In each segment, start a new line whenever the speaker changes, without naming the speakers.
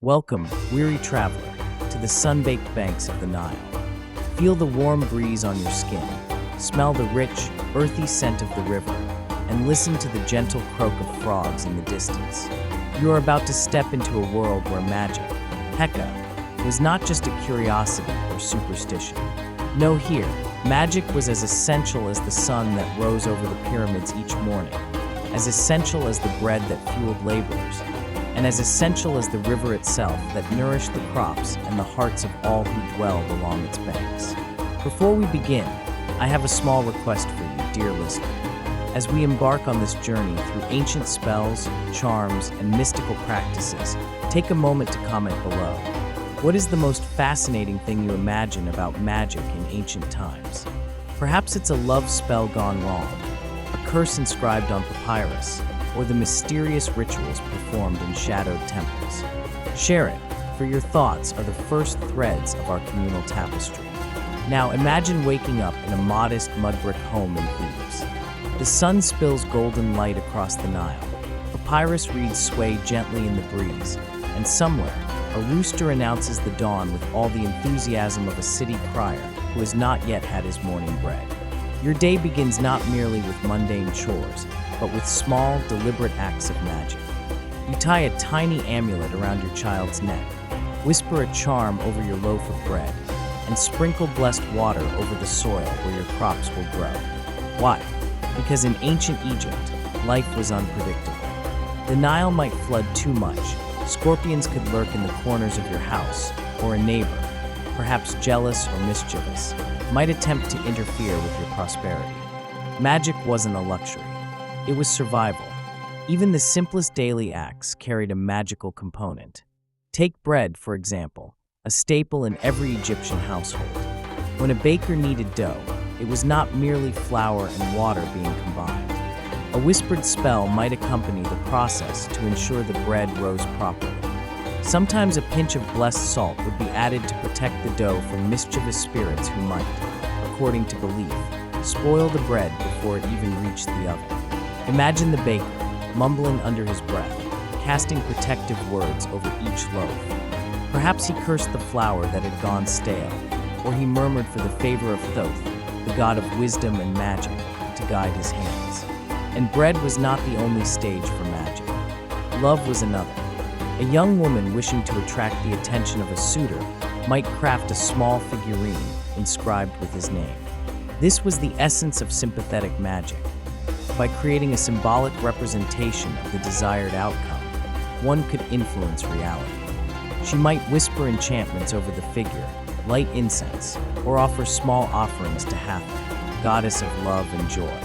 Welcome, weary traveler, to the sun-baked banks of the Nile. Feel the warm breeze on your skin, smell the rich, earthy scent of the river, and listen to the gentle croak of frogs in the distance. You are about to step into a world where magic, Heka, was not just a curiosity or superstition. No, here, magic was as essential as the sun that rose over the pyramids each morning, as essential as the bread that fueled laborers, and as essential as the river itself that nourished the crops and the hearts of all who dwelled along its banks. Before we begin, I have a small request for you, dear listener. As we embark on this journey through ancient spells, charms, and mystical practices, take a moment to comment below. What is the most fascinating thing you imagine about magic in ancient times? Perhaps it's a love spell gone wrong, a curse inscribed on papyrus, or the mysterious rituals performed in shadowed temples. Share it, for your thoughts are the first threads of our communal tapestry. Now imagine waking up in a modest mud brick home in Thebes. The sun spills golden light across the Nile, papyrus reeds sway gently in the breeze, and somewhere, a rooster announces the dawn with all the enthusiasm of a city crier who has not yet had his morning bread. Your day begins not merely with mundane chores, but with small, deliberate acts of magic. You tie a tiny amulet around your child's neck, whisper a charm over your loaf of bread, and sprinkle blessed water over the soil where your crops will grow. Why? Because in ancient Egypt, life was unpredictable. The Nile might flood too much, scorpions could lurk in the corners of your house, or a neighbor, perhaps jealous or mischievous, might attempt to interfere with your prosperity. Magic wasn't a luxury. It was survival. Even the simplest daily acts carried a magical component. Take bread, for example, a staple in every Egyptian household. When a baker kneaded dough, it was not merely flour and water being combined. A whispered spell might accompany the process to ensure the bread rose properly. Sometimes a pinch of blessed salt would be added to protect the dough from mischievous spirits who might, according to belief, spoil the bread before it even reached the oven. Imagine the baker, mumbling under his breath, casting protective words over each loaf. Perhaps he cursed the flour that had gone stale, or he murmured for the favor of Thoth, the god of wisdom and magic, to guide his hands. And bread was not the only stage for magic. Love was another. A young woman wishing to attract the attention of a suitor might craft a small figurine inscribed with his name. This was the essence of sympathetic magic. By creating a symbolic representation of the desired outcome, one could influence reality. She might whisper enchantments over the figure, light incense, or offer small offerings to Heka, goddess of love and joy.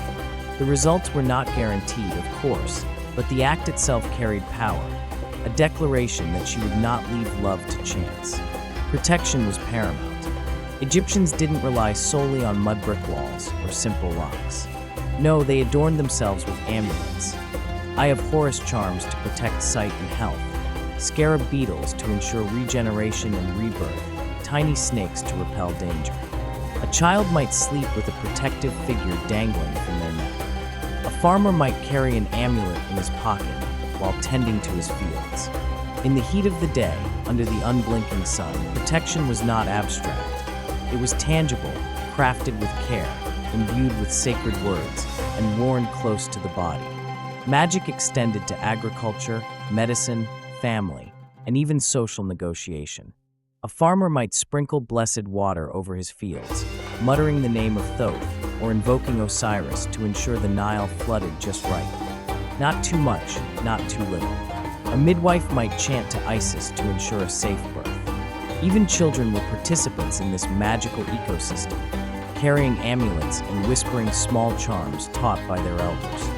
The results were not guaranteed, of course, but the act itself carried power, a declaration that she would not leave love to chance. Protection was paramount. Egyptians didn't rely solely on mud brick walls or simple locks. No, they adorned themselves with amulets. Eye of Horus charms to protect sight and health, scarab beetles to ensure regeneration and rebirth, tiny snakes to repel danger. A child might sleep with a protective figure dangling from their neck. A farmer might carry an amulet in his pocket while tending to his fields. In the heat of the day, under the unblinking sun, protection was not abstract. It was tangible, crafted with care, imbued with sacred words, and worn close to the body. Magic extended to agriculture, medicine, family, and even social negotiation. A farmer might sprinkle blessed water over his fields, muttering the name of Thoth or invoking Osiris to ensure the Nile flooded just right. Not too much, not too little. A midwife might chant to Isis to ensure a safe birth. Even children were participants in this magical ecosystem, carrying amulets and whispering small charms taught by their elders.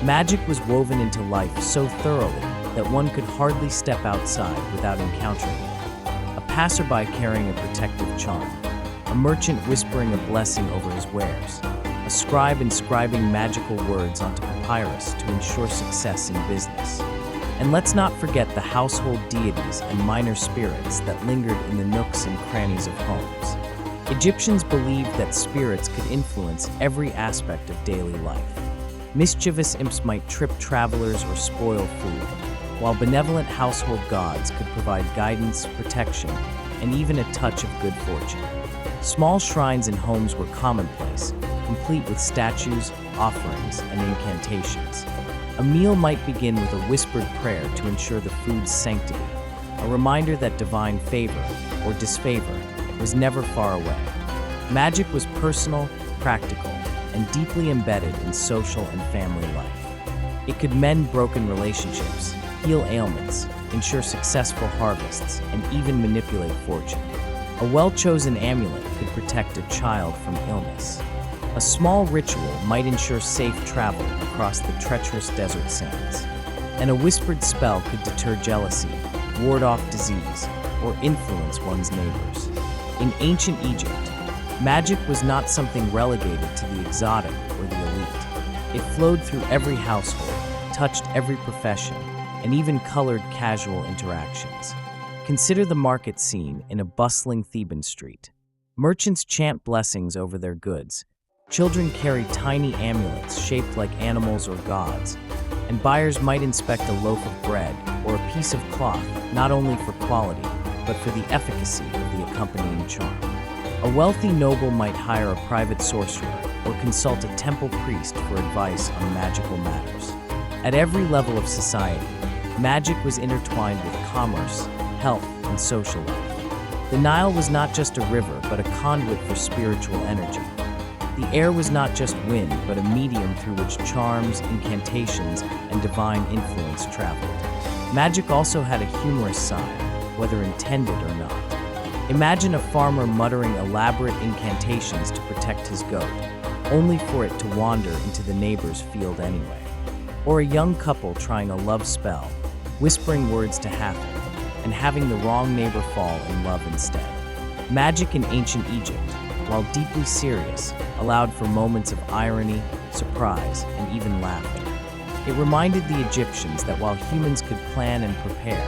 Magic was woven into life so thoroughly that one could hardly step outside without encountering it. A passerby carrying a protective charm, a merchant whispering a blessing over his wares, a scribe inscribing magical words onto papyrus to ensure success in business. And let's not forget the household deities and minor spirits that lingered in the nooks and crannies of homes. Egyptians believed that spirits could influence every aspect of daily life. Mischievous imps might trip travelers or spoil food, while benevolent household gods could provide guidance, protection, and even a touch of good fortune. Small shrines in homes were commonplace, complete with statues, offerings, and incantations. A meal might begin with a whispered prayer to ensure the food's sanctity, a reminder that divine favor, or disfavor, was never far away. Magic was personal, practical, and deeply embedded in social and family life. It could mend broken relationships, heal ailments, ensure successful harvests, and even manipulate fortune. A well-chosen amulet could protect a child from illness. A small ritual might ensure safe travel across the treacherous desert sands. And a whispered spell could deter jealousy, ward off disease, or influence one's neighbors. In ancient Egypt, magic was not something relegated to the exotic or the elite. It flowed through every household, touched every profession, and even colored casual interactions. Consider the market scene in a bustling Theban street. Merchants chant blessings over their goods. Children carry tiny amulets shaped like animals or gods, and buyers might inspect a loaf of bread or a piece of cloth not only for quality, but for the efficacy of the accompanying charm. A wealthy noble might hire a private sorcerer or consult a temple priest for advice on magical matters. At every level of society, magic was intertwined with commerce, health, and social life. The Nile was not just a river, but a conduit for spiritual energy. The air was not just wind, but a medium through which charms, incantations, and divine influence traveled. Magic also had a humorous side, whether intended or not. Imagine a farmer muttering elaborate incantations to protect his goat, only for it to wander into the neighbor's field anyway. Or a young couple trying a love spell, whispering words to Hathor, and having the wrong neighbor fall in love instead. Magic in ancient Egypt, while deeply serious, allowed for moments of irony, surprise, and even laughter. It reminded the Egyptians that while humans could plan and prepare,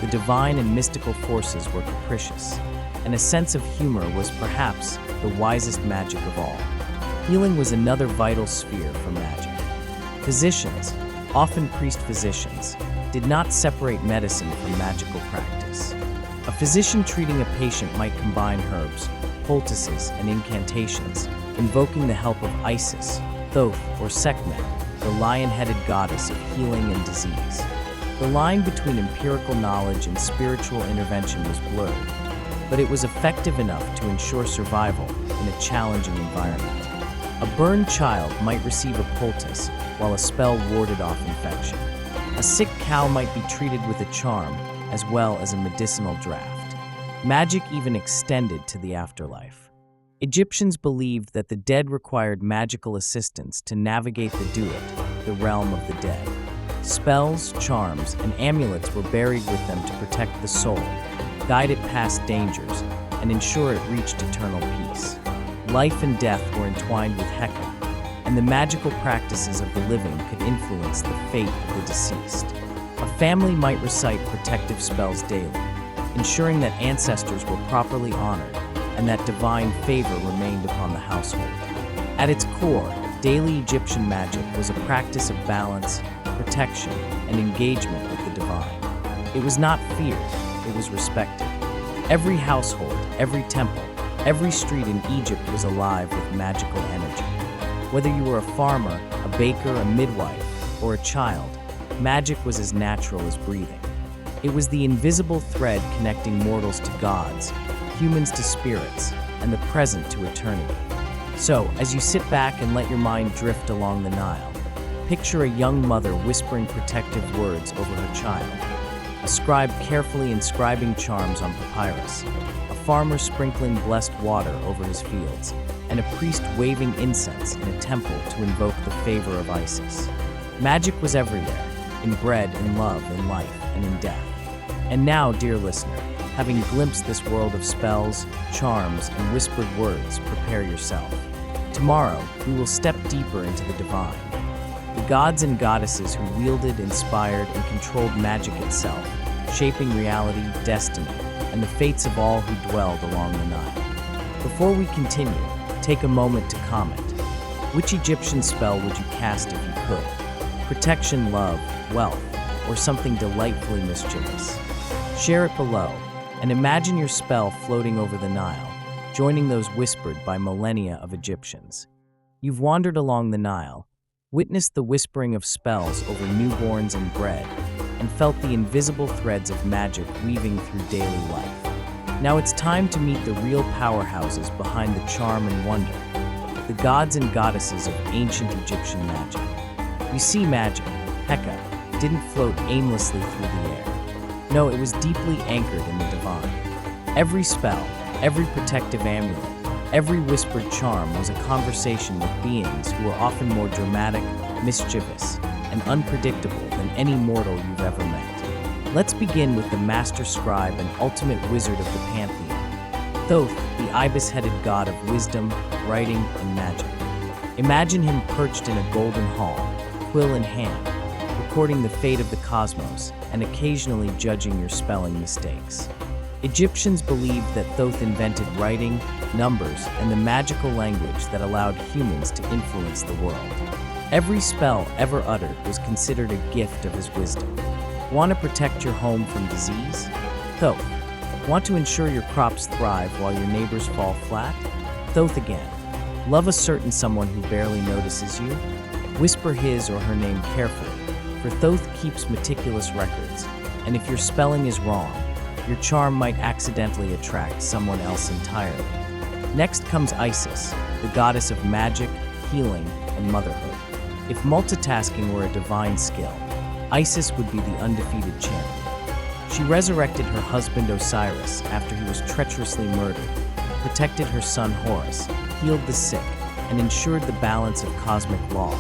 the divine and mystical forces were capricious, and a sense of humor was perhaps the wisest magic of all. Healing was another vital sphere for magic. Physicians, often priest-physicians, did not separate medicine from magical practice. A physician treating a patient might combine herbs, poultices, and incantations, invoking the help of Isis, Thoth, or Sekhmet, the lion-headed goddess of healing and disease. The line between empirical knowledge and spiritual intervention was blurred, but it was effective enough to ensure survival in a challenging environment. A burned child might receive a poultice, while a spell warded off infection. A sick cow might be treated with a charm, as well as a medicinal draft. Magic even extended to the afterlife. Egyptians believed that the dead required magical assistance to navigate the duat, the realm of the dead. Spells, charms, and amulets were buried with them to protect the soul, guide it past dangers, and ensure it reached eternal peace. Life and death were entwined with Heka, and the magical practices of the living could influence the fate of the deceased. A family might recite protective spells daily, ensuring that ancestors were properly honored and that divine favor remained upon the household. At its core, daily Egyptian magic was a practice of balance, protection, and engagement with the divine. It was not feared, it was respected. Every household, every temple, every street in Egypt was alive with magical energy. Whether you were a farmer, a baker, a midwife, or a child, magic was as natural as breathing. It was the invisible thread connecting mortals to gods, humans to spirits, and the present to eternity. So, as you sit back and let your mind drift along the Nile, picture a young mother whispering protective words over her child, a scribe carefully inscribing charms on papyrus, a farmer sprinkling blessed water over his fields, and a priest waving incense in a temple to invoke the favor of Isis. Magic was everywhere, in bread, in love, in life, and in death. And now, dear listener, having glimpsed this world of spells, charms, and whispered words, prepare yourself. Tomorrow, we will step deeper into the divine. The gods and goddesses who wielded, inspired, and controlled magic itself, shaping reality, destiny, and the fates of all who dwelled along the Nile. Before we continue, take a moment to comment. Which Egyptian spell would you cast if you could? Protection, love, wealth, or something delightfully mischievous? Share it below, and imagine your spell floating over the Nile, joining those whispered by millennia of Egyptians. You've wandered along the Nile, witnessed the whispering of spells over newborns and bread, and felt the invisible threads of magic weaving through daily life. Now it's time to meet the real powerhouses behind the charm and wonder, the gods and goddesses of ancient Egyptian magic. You see, magic, Heka, didn't float aimlessly through the air. No, it was deeply anchored in the divine. Every spell, every protective amulet, every whispered charm was a conversation with beings who were often more dramatic, mischievous, and unpredictable than any mortal you've ever met. Let's begin with the master scribe and ultimate wizard of the pantheon, Thoth, the ibis-headed god of wisdom, writing, and magic. Imagine him perched in a golden hall, quill in hand, recording the fate of the cosmos and occasionally judging your spelling mistakes. Egyptians believed that Thoth invented writing, numbers, and the magical language that allowed humans to influence the world. Every spell ever uttered was considered a gift of his wisdom. Want to protect your home from disease? Thoth. Want to ensure your crops thrive while your neighbors fall flat? Thoth again. Love a certain someone who barely notices you? Whisper his or her name carefully, for Thoth keeps meticulous records, and if your spelling is wrong, your charm might accidentally attract someone else entirely. Next comes Isis, the goddess of magic, healing, and motherhood. If multitasking were a divine skill, Isis would be the undefeated champion. She resurrected her husband Osiris after he was treacherously murdered, protected her son Horus, healed the sick, and ensured the balance of cosmic law,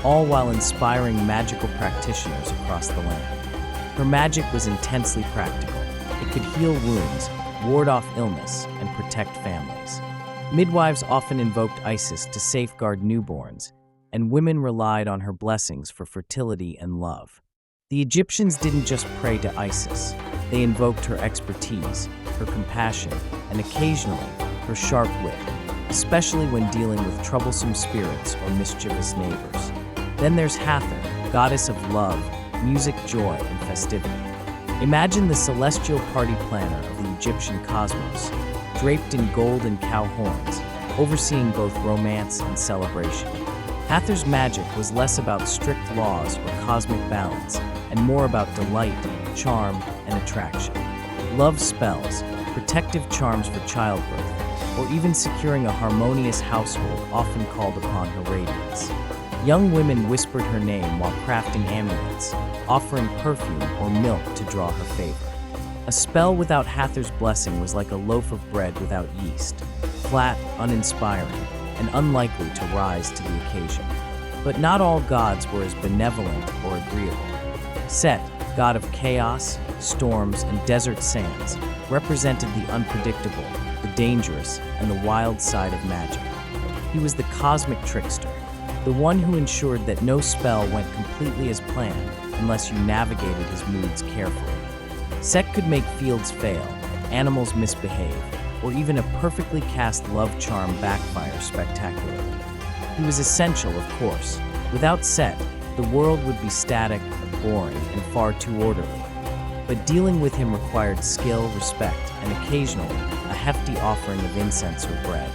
all while inspiring magical practitioners across the land. Her magic was intensely practical. It could heal wounds, ward off illness, and protect families. Midwives often invoked Isis to safeguard newborns, and women relied on her blessings for fertility and love. The Egyptians didn't just pray to Isis. They invoked her expertise, her compassion, and occasionally her sharp wit, especially when dealing with troublesome spirits or mischievous neighbors. Then there's Hathor, goddess of love, music, joy, and festivity. Imagine the celestial party planner of the Egyptian cosmos, draped in gold and cow horns, overseeing both romance and celebration. Hathor's magic was less about strict laws or cosmic balance, and more about delight, charm, and attraction. Love spells, protective charms for childbirth, or even securing a harmonious household often called upon her radiance. Young women whispered her name while crafting amulets, offering perfume or milk to draw her favor. A spell without Hathor's blessing was like a loaf of bread without yeast, flat, uninspiring, and unlikely to rise to the occasion. But not all gods were as benevolent or agreeable. Set, god of chaos, storms, and desert sands, represented the unpredictable, the dangerous, and the wild side of magic. He was the cosmic trickster, the one who ensured that no spell went completely as planned unless you navigated his moods carefully. Set could make fields fail, animals misbehave, or even a perfectly cast love charm backfire spectacularly. He was essential, of course. Without Set, the world would be static, boring, and far too orderly. But dealing with him required skill, respect, and occasionally a hefty offering of incense or bread.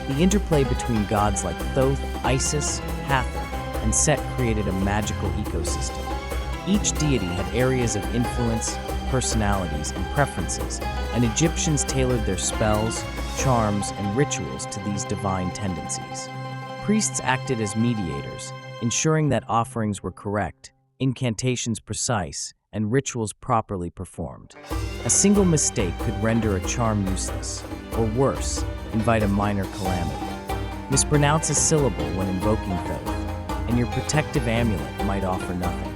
The interplay between gods like Thoth, Isis, Hathor, and Set created a magical ecosystem. Each deity had areas of influence, personalities, and preferences, and Egyptians tailored their spells, charms, and rituals to these divine tendencies. Priests acted as mediators, ensuring that offerings were correct, incantations precise, and rituals properly performed. A single mistake could render a charm useless, or worse, invite a minor calamity. Mispronounce a syllable when invoking Thoth, and your protective amulet might offer nothing.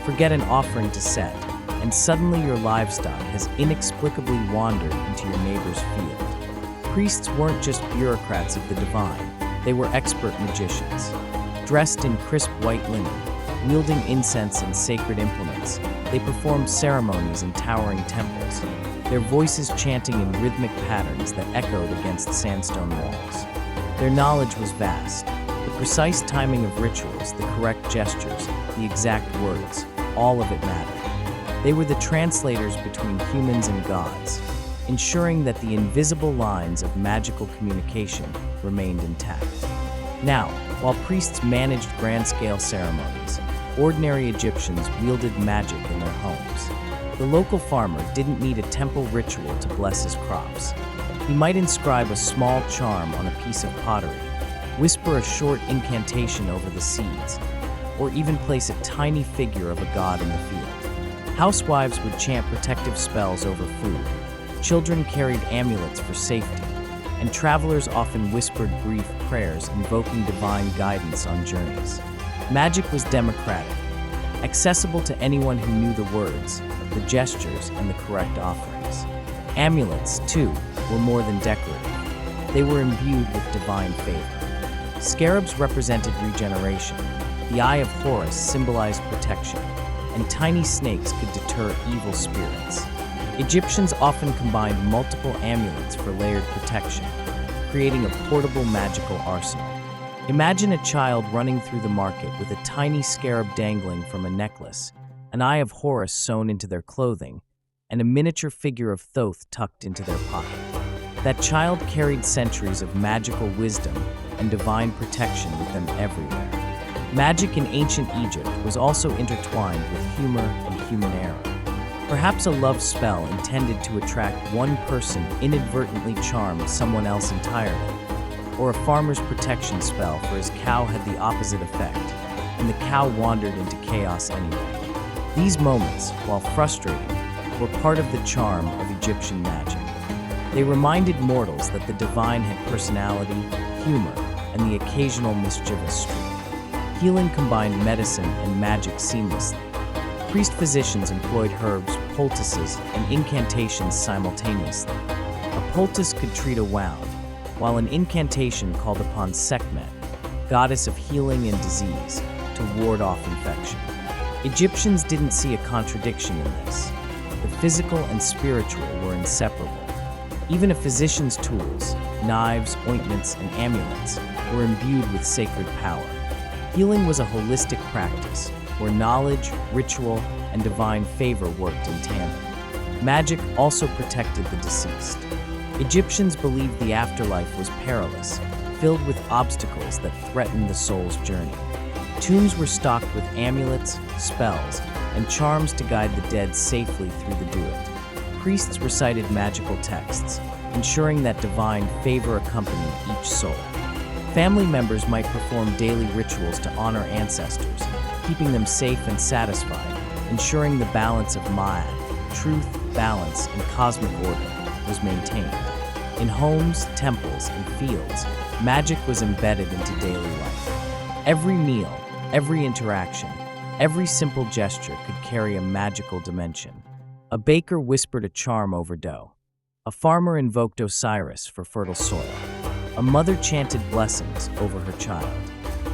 Forget an offering to Set, and suddenly your livestock has inexplicably wandered into your neighbor's field. Priests weren't just bureaucrats of the divine, they were expert magicians. Dressed in crisp white linen, wielding incense and sacred implements, they performed ceremonies in towering temples, their voices chanting in rhythmic patterns that echoed against sandstone walls. Their knowledge was vast. The precise timing of rituals, the correct gestures, the exact words. all of it mattered. They were the translators between humans and gods, ensuring that the invisible lines of magical communication remained intact. Now, while priests managed grand-scale ceremonies, ordinary Egyptians wielded magic in their homes. The local farmer didn't need a temple ritual to bless his crops. He might inscribe a small charm on a piece of pottery, whisper a short incantation over the seeds, or even place a tiny figure of a god in the field. Housewives would chant protective spells over food. Children carried amulets for safety, and travelers often whispered brief prayers invoking divine guidance on journeys. Magic was democratic, accessible to anyone who knew the words, the gestures, and the correct offerings. Amulets, too, were more than decorative. They were imbued with divine favor. Scarabs represented regeneration, the Eye of Horus symbolized protection, and tiny snakes could deter evil spirits. Egyptians often combined multiple amulets for layered protection, creating a portable magical arsenal. Imagine a child running through the market with a tiny scarab dangling from a necklace, an Eye of Horus sewn into their clothing, and a miniature figure of Thoth tucked into their pocket. That child carried centuries of magical wisdom and divine protection with them everywhere. Magic in ancient Egypt was also intertwined with humor and human error. Perhaps a love spell intended to attract one person inadvertently charmed someone else entirely, or a farmer's protection spell for his cow had the opposite effect, and the cow wandered into chaos anyway. These moments, while frustrating, were part of the charm of Egyptian magic. They reminded mortals that the divine had personality, humor, and the occasional mischievous streak. Healing combined medicine and magic seamlessly. Priest-physicians employed herbs, poultices, and incantations simultaneously. A poultice could treat a wound, while an incantation called upon Sekhmet, goddess of healing and disease, to ward off infection. Egyptians didn't see a contradiction in this. The physical and spiritual were inseparable. Even a physician's tools, knives, ointments, and amulets, were imbued with sacred power. Healing was a holistic practice, where knowledge, ritual, and divine favor worked in tandem. Magic also protected the deceased. Egyptians believed the afterlife was perilous, filled with obstacles that threatened the soul's journey. Tombs were stocked with amulets, spells, and charms to guide the dead safely through the duat. Priests recited magical texts, ensuring that divine favor accompanied each soul. Family members might perform daily rituals to honor ancestors, keeping them safe and satisfied, ensuring the balance of Ma'at, truth, balance, and cosmic order, was maintained. In homes, temples, and fields, magic was embedded into daily life. Every meal, every interaction, every simple gesture could carry a magical dimension. A baker whispered a charm over dough. A farmer invoked Osiris for fertile soil. A mother chanted blessings over her child.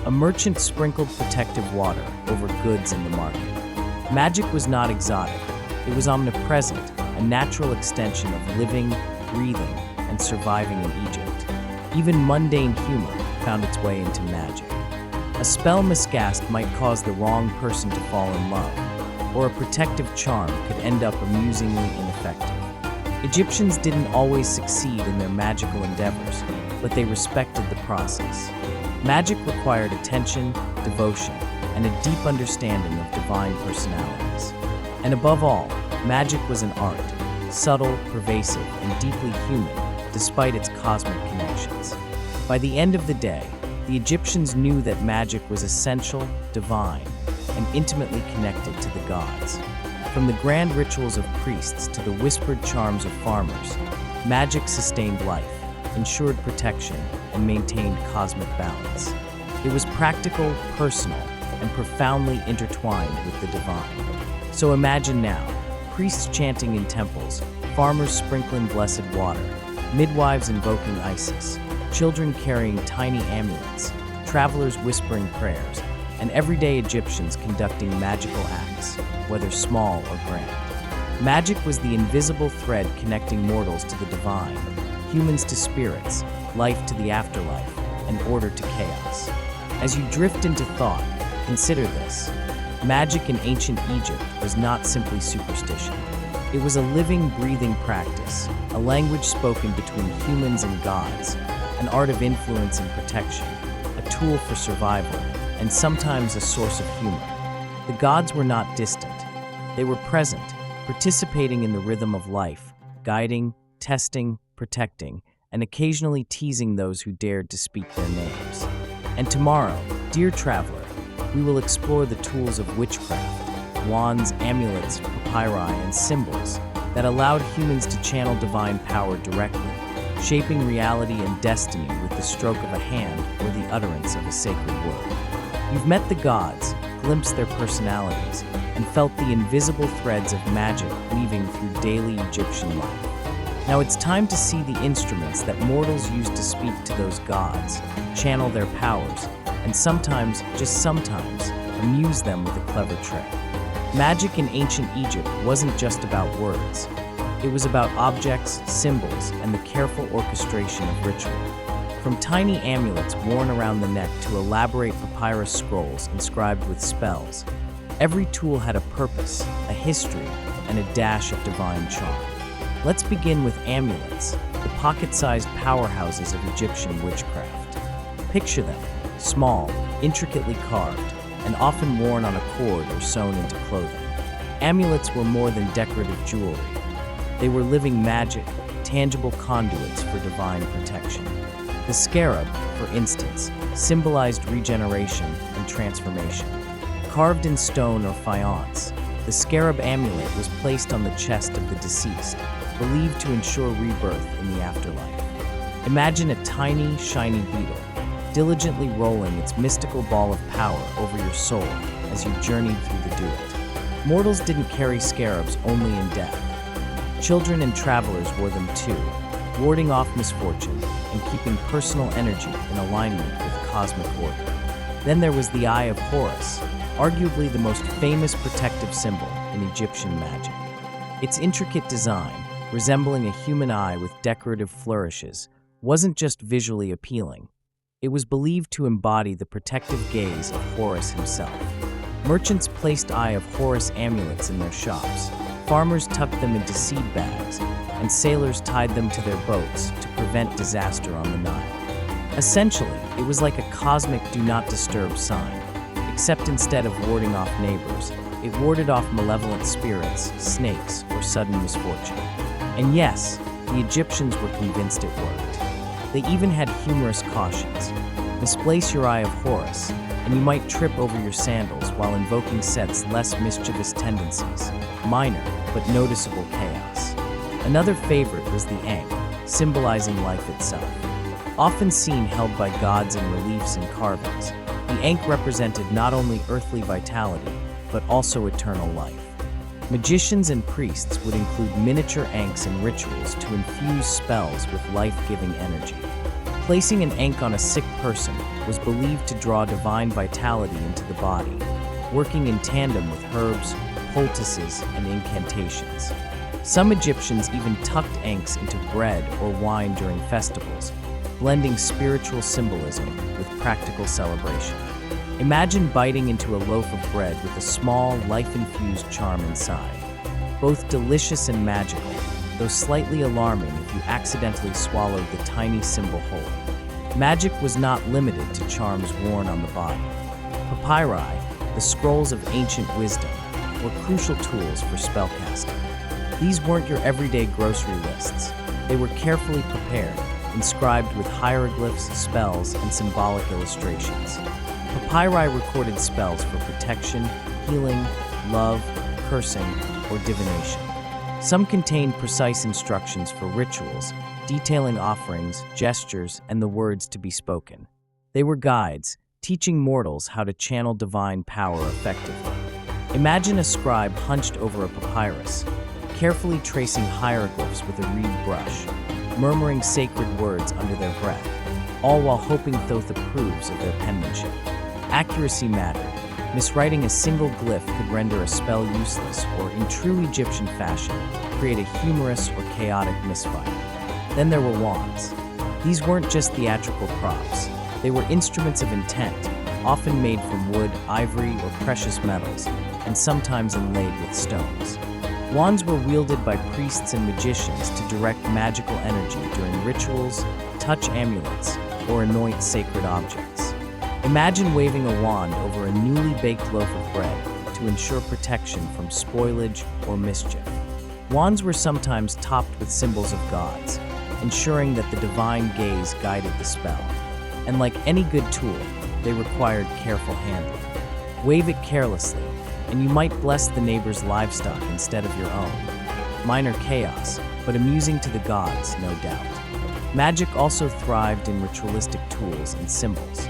A merchant sprinkled protective water over goods in the market. Magic was not exotic. It was omnipresent, a natural extension of living, breathing, and surviving in Egypt. Even mundane humor found its way into magic. A spell miscast might cause the wrong person to fall in love, or a protective charm could end up amusingly ineffective. Egyptians didn't always succeed in their magical endeavors, but they respected the process. Magic required attention, devotion, and a deep understanding of divine personalities. And above all, magic was an art, subtle, pervasive, and deeply human, despite its cosmic connections. By the end of the day, the Egyptians knew that magic was essential, divine, and intimately connected to the gods. From the grand rituals of priests to the whispered charms of farmers, magic sustained life, ensured protection, and maintained cosmic balance. It was practical, personal, and profoundly intertwined with the divine. So imagine now, priests chanting in temples, farmers sprinkling blessed water, midwives invoking Isis, children carrying tiny amulets, travelers whispering prayers, and everyday Egyptians conducting magical acts, whether small or grand. Magic was the invisible thread connecting mortals to the divine, humans to spirits, life to the afterlife, and order to chaos. As you drift into thought, consider this. Magic in ancient Egypt was not simply superstition. It was a living, breathing practice, a language spoken between humans and gods, an art of influence and protection, a tool for survival, and sometimes a source of humor. The gods were not distant. They were present, participating in the rhythm of life, guiding, testing, protecting, and occasionally teasing those who dared to speak their names. And tomorrow, dear traveler, we will explore the tools of witchcraft, wands, amulets, papyri, and symbols that allowed humans to channel divine power directly, shaping reality and destiny with the stroke of a hand or the utterance of a sacred word. You've met the gods, glimpsed their personalities, and felt the invisible threads of magic weaving through daily Egyptian life. Now it's time to see the instruments that mortals used to speak to those gods, channel their powers, and sometimes, just sometimes, amuse them with a clever trick. Magic in ancient Egypt wasn't just about words. It was about objects, symbols, and the careful orchestration of ritual. From tiny amulets worn around the neck to elaborate papyrus scrolls inscribed with spells, every tool had a purpose, a history, and a dash of divine charm. Let's begin with amulets, the pocket-sized powerhouses of Egyptian witchcraft. Picture them, small, intricately carved, and often worn on a cord or sewn into clothing. Amulets were more than decorative jewelry. They were living magic, tangible conduits for divine protection. The scarab, for instance, symbolized regeneration and transformation. Carved in stone or faience, the scarab amulet was placed on the chest of the deceased, believed to ensure rebirth in the afterlife. Imagine a tiny, shiny beetle, diligently rolling its mystical ball of power over your soul as you journeyed through the duet. Mortals didn't carry scarabs only in death. Children and travelers wore them too, warding off misfortune and keeping personal energy in alignment with cosmic order. Then there was the Eye of Horus, arguably the most famous protective symbol in Egyptian magic. Its intricate design, resembling a human eye with decorative flourishes, wasn't just visually appealing. It was believed to embody the protective gaze of Horus himself. Merchants placed Eye of Horus amulets in their shops, farmers tucked them into seed bags, and sailors tied them to their boats to prevent disaster on the Nile. Essentially, it was like a cosmic do not disturb sign, except instead of warding off neighbors, it warded off malevolent spirits, snakes, or sudden misfortune. And yes, the Egyptians were convinced it worked. They even had humorous cautions. Misplace your Eye of Horus, and you might trip over your sandals while invoking Set's less mischievous tendencies, minor but noticeable chaos. Another favorite was the Ankh, symbolizing life itself. Often seen held by gods in reliefs and carvings, the Ankh represented not only earthly vitality, but also eternal life. Magicians and priests would include miniature Ankhs in rituals to infuse spells with life-giving energy. Placing an Ankh on a sick person was believed to draw divine vitality into the body, working in tandem with herbs, poultices, and incantations. Some Egyptians even tucked Ankhs into bread or wine during festivals, blending spiritual symbolism with practical celebration. Imagine biting into a loaf of bread with a small, life-infused charm inside. Both delicious and magical, though slightly alarming if you accidentally swallowed the tiny symbol whole. Magic was not limited to charms worn on the body. Papyri, the scrolls of ancient wisdom, were crucial tools for spellcasting. These weren't your everyday grocery lists. They were carefully prepared, inscribed with hieroglyphs, spells, and symbolic illustrations. Papyri recorded spells for protection, healing, love, cursing, or divination. Some contained precise instructions for rituals, detailing offerings, gestures, and the words to be spoken. They were guides, teaching mortals how to channel divine power effectively. Imagine a scribe hunched over a papyrus, carefully tracing hieroglyphs with a reed brush, murmuring sacred words under their breath, all while hoping Thoth approves of their penmanship. Accuracy mattered. Miswriting a single glyph could render a spell useless or, in true Egyptian fashion, create a humorous or chaotic misfire. Then there were wands. These weren't just theatrical props. They were instruments of intent, often made from wood, ivory, or precious metals, and sometimes inlaid with stones. Wands were wielded by priests and magicians to direct magical energy during rituals, touch amulets, or anoint sacred objects. Imagine waving a wand over a newly baked loaf of bread to ensure protection from spoilage or mischief. Wands were sometimes topped with symbols of gods, ensuring that the divine gaze guided the spell. And like any good tool, they required careful handling. Wave it carelessly, and you might bless the neighbor's livestock instead of your own. Minor chaos, but amusing to the gods, no doubt. Magic also thrived in ritualistic tools and symbols.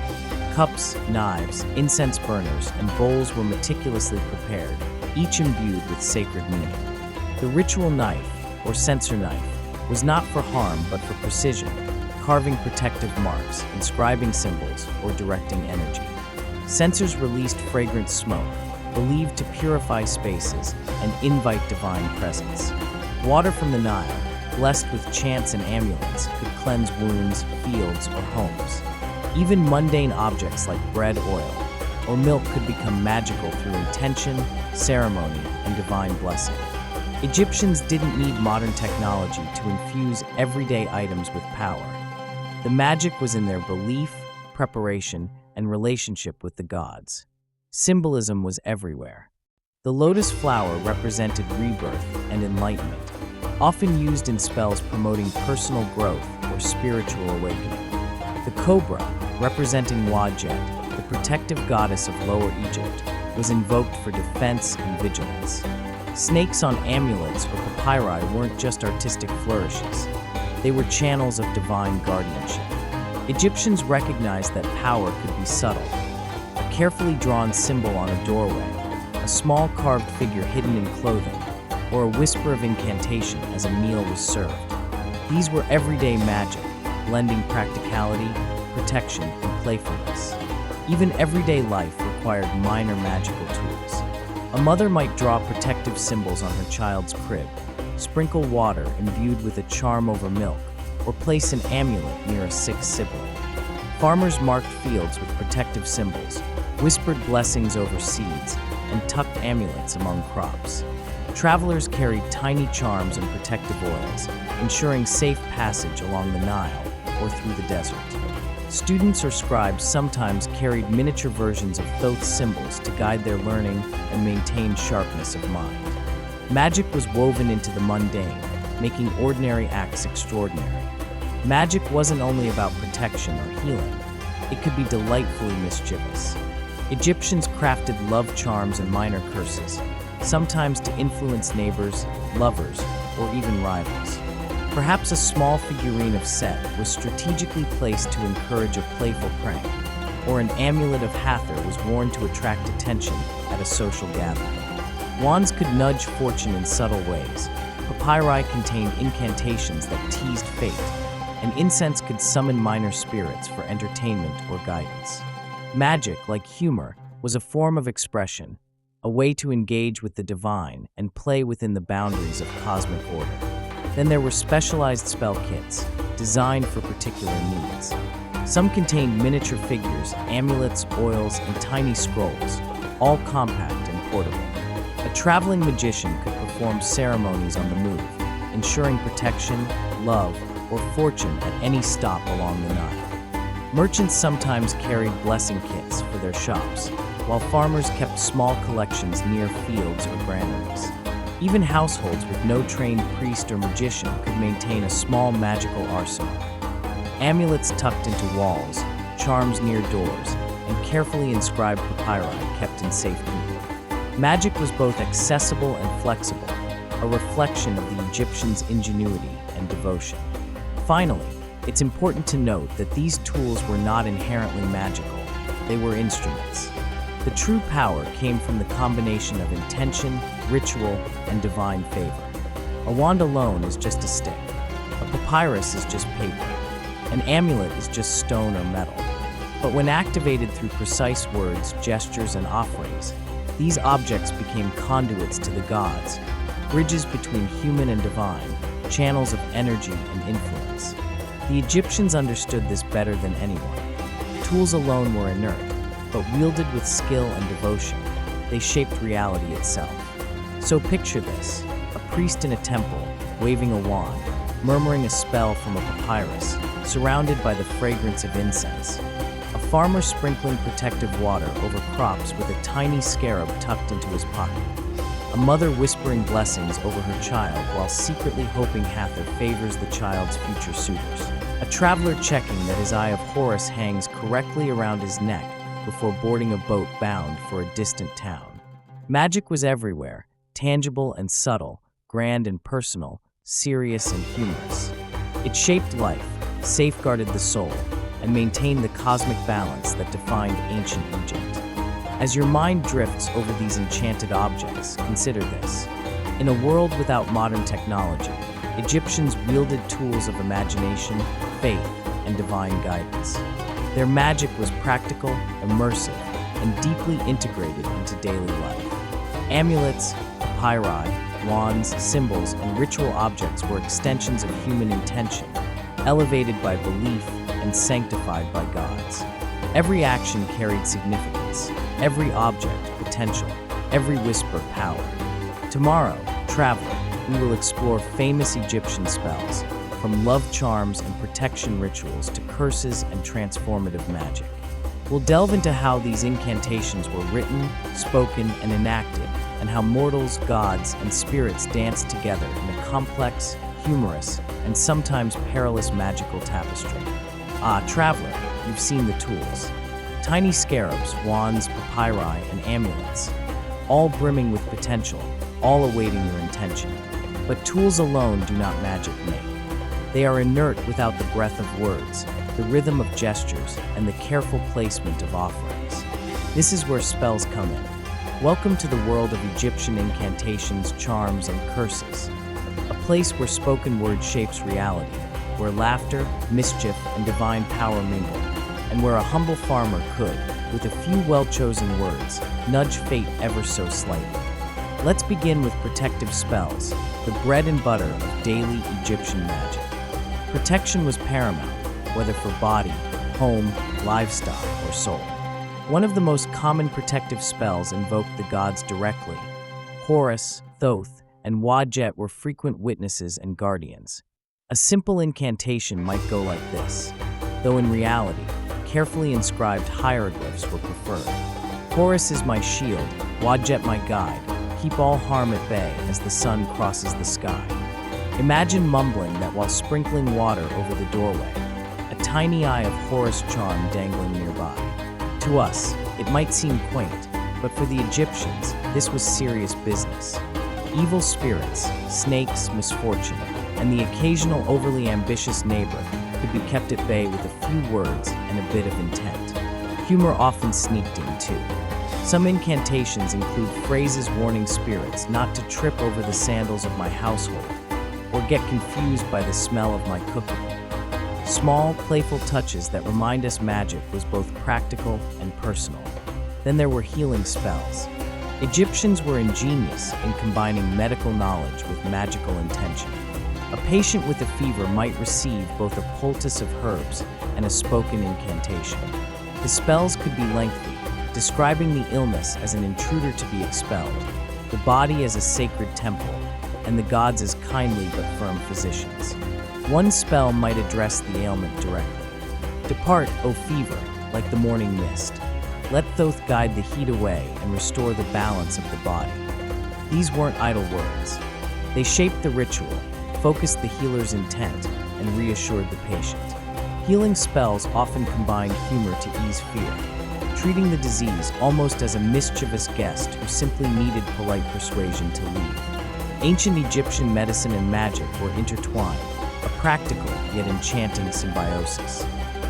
Cups, knives, incense burners, and bowls were meticulously prepared, each imbued with sacred meaning. The ritual knife, or censer knife, was not for harm but for precision, carving protective marks, inscribing symbols, or directing energy. Censers released fragrant smoke, believed to purify spaces and invite divine presence. Water from the Nile, blessed with chants and amulets, could cleanse wounds, fields, or homes. Even mundane objects like bread, oil, or milk could become magical through intention, ceremony, and divine blessing. Egyptians didn't need modern technology to infuse everyday items with power. The magic was in their belief, preparation, and relationship with the gods. Symbolism was everywhere. The lotus flower represented rebirth and enlightenment, often used in spells promoting personal growth or spiritual awakening. The cobra, representing Wadjet, the protective goddess of Lower Egypt, was invoked for defense and vigilance. Snakes on amulets or papyri weren't just artistic flourishes. They were channels of divine guardianship. Egyptians recognized that power could be subtle. A carefully drawn symbol on a doorway, a small carved figure hidden in clothing, or a whisper of incantation as a meal was served. These were everyday magic, blending practicality, protection, and playfulness. Even everyday life required minor magical tools. A mother might draw protective symbols on her child's crib, sprinkle water imbued with a charm over milk, or place an amulet near a sick sibling. Farmers marked fields with protective symbols, whispered blessings over seeds, and tucked amulets among crops. Travelers carried tiny charms and protective oils, ensuring safe passage along the Nile or through the desert. Students or scribes sometimes carried miniature versions of Thoth symbols to guide their learning and maintain sharpness of mind. Magic was woven into the mundane, making ordinary acts extraordinary. Magic wasn't only about protection or healing. It could be delightfully mischievous. Egyptians crafted love charms and minor curses, sometimes to influence neighbors, lovers, or even rivals. Perhaps a small figurine of Set was strategically placed to encourage a playful prank, or an amulet of Hathor was worn to attract attention at a social gathering. Wands could nudge fortune in subtle ways. Papyri contained incantations that teased fate, and incense could summon minor spirits for entertainment or guidance. Magic, like humor, was a form of expression, a way to engage with the divine and play within the boundaries of cosmic order. Then there were specialized spell kits, designed for particular needs. Some contained miniature figures, amulets, oils, and tiny scrolls, all compact and portable. A traveling magician could perform ceremonies on the move, ensuring protection, love, or fortune at any stop along the Nile. Merchants sometimes carried blessing kits for their shops, while farmers kept small collections near fields or granaries. Even households with no trained priest or magician could maintain a small magical arsenal. Amulets tucked into walls, charms near doors, and carefully inscribed papyri kept in safekeeping. Magic was both accessible and flexible, a reflection of the Egyptians' ingenuity and devotion. Finally, it's important to note that these tools were not inherently magical. They were instruments. The true power came from the combination of intention, ritual, and divine favor. A wand alone is just a stick. A papyrus is just paper. An amulet is just stone or metal. But when activated through precise words, gestures, and offerings, these objects became conduits to the gods, bridges between human and divine, channels of energy and influence. The Egyptians understood this better than anyone. Tools alone were inert. but wielded with skill and devotion, they shaped reality itself. So picture this, a priest in a temple, waving a wand, murmuring a spell from a papyrus, surrounded by the fragrance of incense. A farmer sprinkling protective water over crops with a tiny scarab tucked into his pocket. A mother whispering blessings over her child while secretly hoping Hathor favors the child's future suitors. A traveler checking that his eye of Horus hangs correctly around his neck before boarding a boat bound for a distant town. Magic was everywhere, tangible and subtle, grand and personal, serious and humorous. It shaped life, safeguarded the soul, and maintained the cosmic balance that defined ancient Egypt. As your mind drifts over these enchanted objects, consider this. In a world without modern technology, Egyptians wielded tools of imagination, faith, and divine guidance. Their magic was practical, immersive, and deeply integrated into daily life. Amulets, papyri, wands, symbols, and ritual objects were extensions of human intention, elevated by belief and sanctified by gods. Every action carried significance, every object potential, every whisper power. Tomorrow, traveler, we will explore famous Egyptian spells, from love charms and protection rituals to curses and transformative magic. We'll delve into how these incantations were written, spoken, and enacted, and how mortals, gods, and spirits danced together in a complex, humorous, and sometimes perilous magical tapestry. Traveler, you've seen the tools. Tiny scarabs, wands, papyri, and amulets, all brimming with potential, all awaiting your intention. But tools alone do not magic make. They are inert without the breath of words, the rhythm of gestures, and the careful placement of offerings. This is where spells come in. Welcome to the world of Egyptian incantations, charms, and curses. A place where spoken word shapes reality, where laughter, mischief, and divine power mingle, and where a humble farmer could, with a few well-chosen words, nudge fate ever so slightly. Let's begin with protective spells, the bread and butter of daily Egyptian magic. Protection was paramount, whether for body, home, livestock, or soul. One of the most common protective spells invoked the gods directly. Horus, Thoth, and Wadjet were frequent witnesses and guardians. A simple incantation might go like this, though in reality, carefully inscribed hieroglyphs were preferred. Horus is my shield, Wadjet my guide, keep all harm at bay as the sun crosses the sky. Imagine mumbling that while sprinkling water over the doorway, a tiny eye of Horus charm dangling nearby. To us, it might seem quaint, but for the Egyptians, this was serious business. Evil spirits, snakes, misfortune, and the occasional overly ambitious neighbor could be kept at bay with a few words and a bit of intent. Humor often sneaked in, too. Some incantations include phrases warning spirits not to trip over the sandals of my household or get confused by the smell of my cooking. Small, playful touches that remind us magic was both practical and personal. Then there were healing spells. Egyptians were ingenious in combining medical knowledge with magical intention. A patient with a fever might receive both a poultice of herbs and a spoken incantation. The spells could be lengthy, describing the illness as an intruder to be expelled, the body as a sacred temple, and the gods as kindly but firm physicians. One spell might address the ailment directly. Depart, O fever, like the morning mist. Let Thoth guide the heat away and restore the balance of the body. These weren't idle words. They shaped the ritual, focused the healer's intent, and reassured the patient. Healing spells often combined humor to ease fear, treating the disease almost as a mischievous guest who simply needed polite persuasion to leave. Ancient Egyptian medicine and magic were intertwined, a practical yet enchanting symbiosis.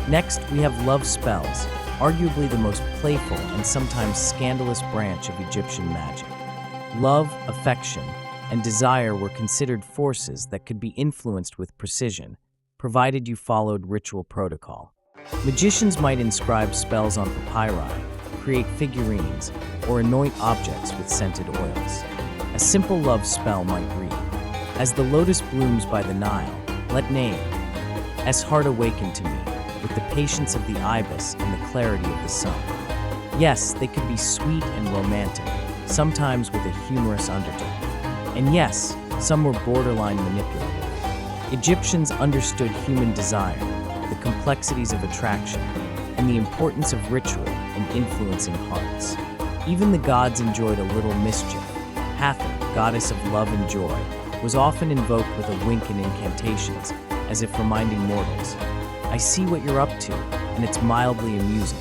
Next, we have love spells, arguably the most playful and sometimes scandalous branch of Egyptian magic. Love, affection, and desire were considered forces that could be influenced with precision, provided you followed ritual protocol. Magicians might inscribe spells on papyri, create figurines, or anoint objects with scented oils. A simple love spell might read, "As the lotus blooms by the Nile, let name, S heart awaken to me, with the patience of the ibis and the clarity of the sun." Yes, they could be sweet and romantic, sometimes with a humorous undertone. And yes, some were borderline manipulative. Egyptians understood human desire, the complexities of attraction, and the importance of ritual in influencing hearts. Even the gods enjoyed a little mischief. Hathor, goddess of love and joy, was often invoked with a wink and incantations, as if reminding mortals, "I see what you're up to," and it's mildly amusing.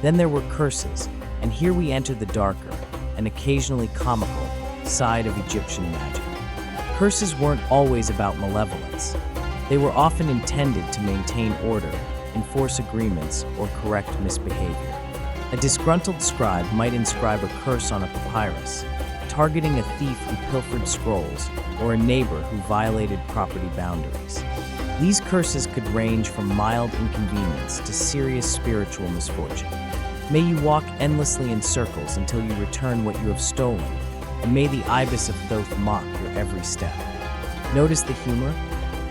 Then there were curses, and here we enter the darker, and occasionally comical, side of Egyptian magic. Curses weren't always about malevolence. They were often intended to maintain order, enforce agreements, or correct misbehavior. A disgruntled scribe might inscribe a curse on a papyrus, targeting a thief who pilfered scrolls or a neighbor who violated property boundaries. These curses could range from mild inconvenience to serious spiritual misfortune. May you walk endlessly in circles until you return what you have stolen, and may the ibis of Thoth mock your every step. Notice the humor?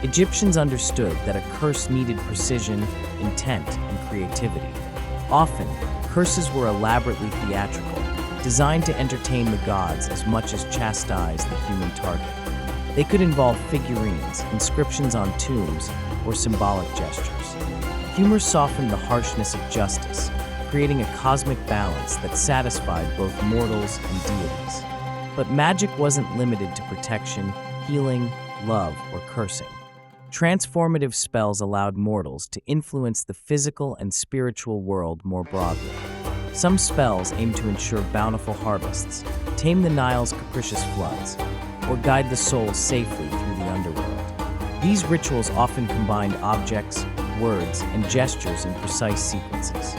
Egyptians understood that a curse needed precision, intent, and creativity. Often, curses were elaborately theatrical, designed to entertain the gods as much as chastise the human target. They could involve figurines, inscriptions on tombs, or symbolic gestures. Humor softened the harshness of justice, creating a cosmic balance that satisfied both mortals and deities. But magic wasn't limited to protection, healing, love, or cursing. Transformative spells allowed mortals to influence the physical and spiritual world more broadly. Some spells aimed to ensure bountiful harvests, tame the Nile's capricious floods, or guide the soul safely through the underworld. These rituals often combined objects, words, and gestures in precise sequences.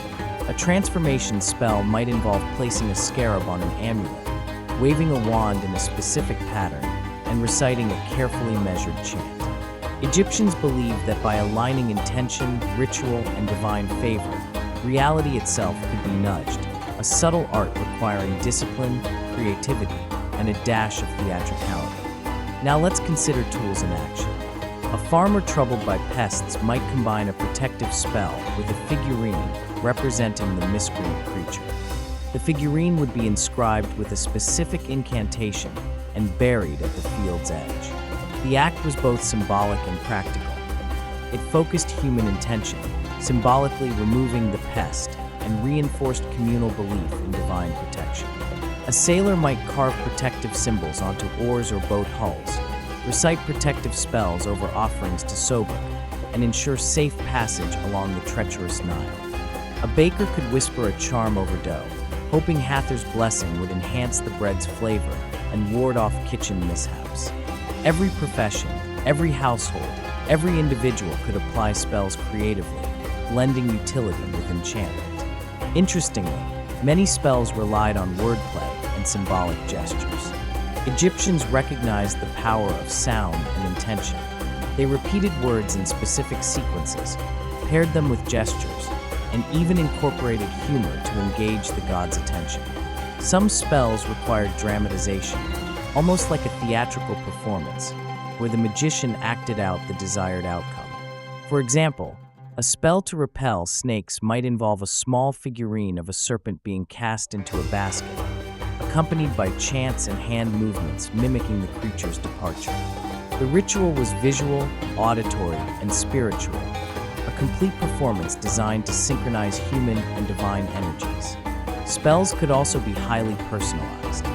A transformation spell might involve placing a scarab on an amulet, waving a wand in a specific pattern, and reciting a carefully measured chant. Egyptians believed that by aligning intention, ritual, and divine favor, reality itself could be nudged, a subtle art requiring discipline, creativity, and a dash of theatricality. Now let's consider tools in action. A farmer troubled by pests might combine a protective spell with a figurine representing the miscreant creature. The figurine would be inscribed with a specific incantation and buried at the field's edge. The act was both symbolic and practical. It focused human intention, symbolically removing the pest, and reinforced communal belief in divine protection. A sailor might carve protective symbols onto oars or boat hulls, recite protective spells over offerings to Sobek, and ensure safe passage along the treacherous Nile. A baker could whisper a charm over dough, hoping Hathor's blessing would enhance the bread's flavor and ward off kitchen mishaps. Every profession, every household, every individual could apply spells creatively, blending utility with enchantment. Interestingly, many spells relied on wordplay and symbolic gestures. Egyptians recognized the power of sound and intention. They repeated words in specific sequences, paired them with gestures, and even incorporated humor to engage the god's attention. Some spells required dramatization, almost like a theatrical performance, where the magician acted out the desired outcome. For example, a spell to repel snakes might involve a small figurine of a serpent being cast into a basket, accompanied by chants and hand movements mimicking the creature's departure. The ritual was visual, auditory, and spiritual, a complete performance designed to synchronize human and divine energies. Spells could also be highly personalized.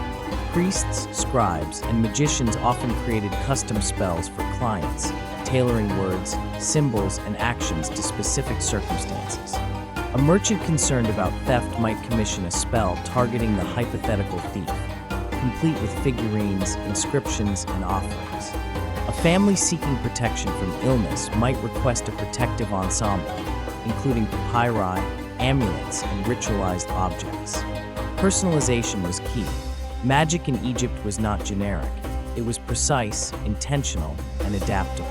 Priests, scribes, and magicians often created custom spells for clients, tailoring words, symbols, and actions to specific circumstances. A merchant concerned about theft might commission a spell targeting the hypothetical thief, complete with figurines, inscriptions, and offerings. A family seeking protection from illness might request a protective ensemble, including papyri, amulets, and ritualized objects. Personalization was key. Magic in Egypt was not generic. It was precise, intentional, and adaptable.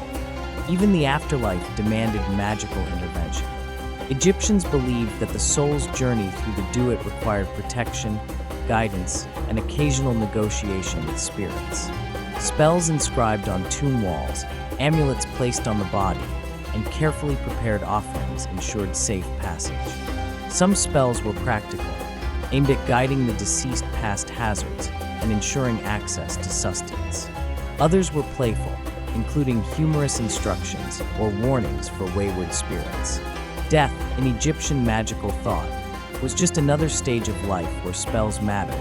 Even the afterlife demanded magical intervention. Egyptians believed that the soul's journey through the do-it required protection, guidance, and occasional negotiation with spirits. Spells inscribed on tomb walls, amulets placed on the body, and carefully prepared offerings ensured safe passage. Some spells were practical, aimed at guiding the deceased past hazards and ensuring access to sustenance. Others were playful, including humorous instructions or warnings for wayward spirits. Death, in Egyptian magical thought, was just another stage of life where spells mattered,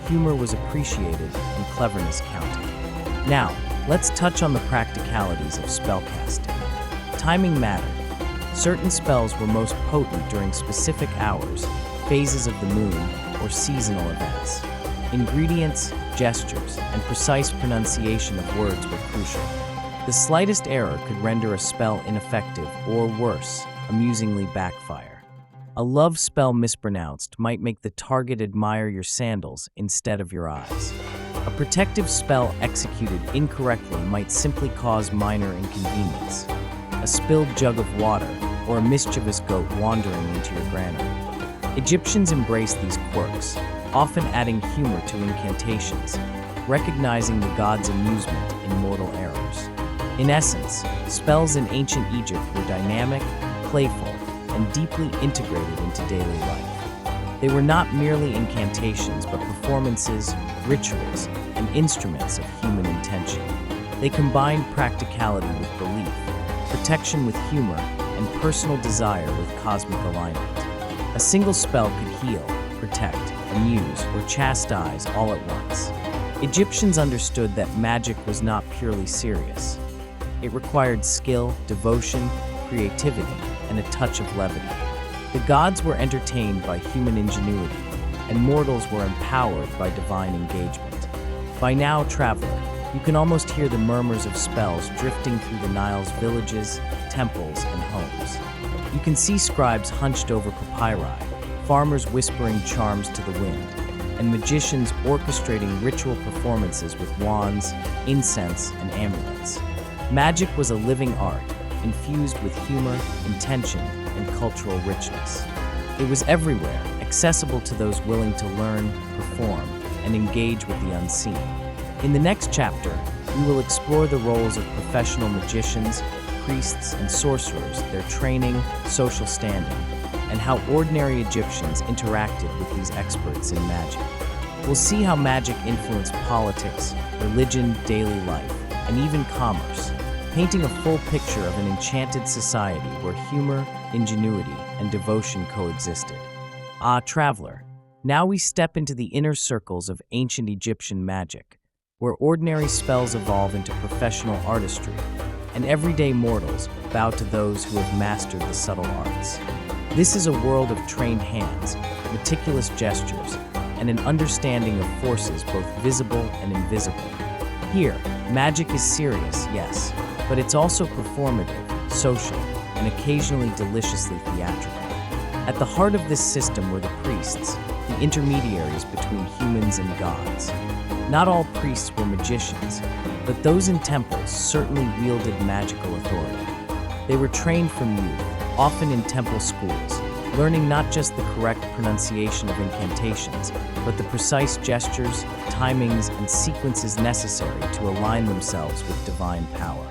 humor was appreciated, and cleverness counted. Now, let's touch on the practicalities of spellcasting. Timing mattered. Certain spells were most potent during specific hours, phases of the moon, or seasonal events. Ingredients, gestures, and precise pronunciation of words were crucial. The slightest error could render a spell ineffective or, worse, amusingly backfire. A love spell mispronounced might make the target admire your sandals instead of your eyes. A protective spell executed incorrectly might simply cause minor inconvenience. A spilled jug of water or a mischievous goat wandering into your granary. Egyptians embraced these quirks, often adding humor to incantations, recognizing the gods' amusement in mortal errors. In essence, spells in ancient Egypt were dynamic, playful, and deeply integrated into daily life. They were not merely incantations, but performances, rituals, and instruments of human intention. They combined practicality with belief, protection with humor, and personal desire with cosmic alignment. A single spell could heal, protect, amuse, or chastise all at once. Egyptians understood that magic was not purely serious. It required skill, devotion, creativity, and a touch of levity. The gods were entertained by human ingenuity, and mortals were empowered by divine engagement. By now, traveler, you can almost hear the murmurs of spells drifting through the Nile's villages, temples, and homes. You can see scribes hunched over papyri, farmers whispering charms to the wind, and magicians orchestrating ritual performances with wands, incense, and amulets. Magic was a living art, infused with humor, intention, and cultural richness. It was everywhere, accessible to those willing to learn, perform, and engage with the unseen. In the next chapter, we will explore the roles of professional magicians, priests, and sorcerers, their training, social standing, and how ordinary Egyptians interacted with these experts in magic. We'll see how magic influenced politics, religion, daily life, and even commerce, painting a full picture of an enchanted society where humor, ingenuity, and devotion coexisted. Ah, traveler, now we step into the inner circles of ancient Egyptian magic, where ordinary spells evolve into professional artistry, and everyday mortals bow to those who have mastered the subtle arts. This is a world of trained hands, meticulous gestures, and an understanding of forces both visible and invisible. Here, magic is serious, yes, but it's also performative, social, and occasionally deliciously theatrical. At the heart of this system were the priests, the intermediaries between humans and gods. Not all priests were magicians, but those in temples certainly wielded magical authority. They were trained from youth, often in temple schools, learning not just the correct pronunciation of incantations, but the precise gestures, timings, and sequences necessary to align themselves with divine power.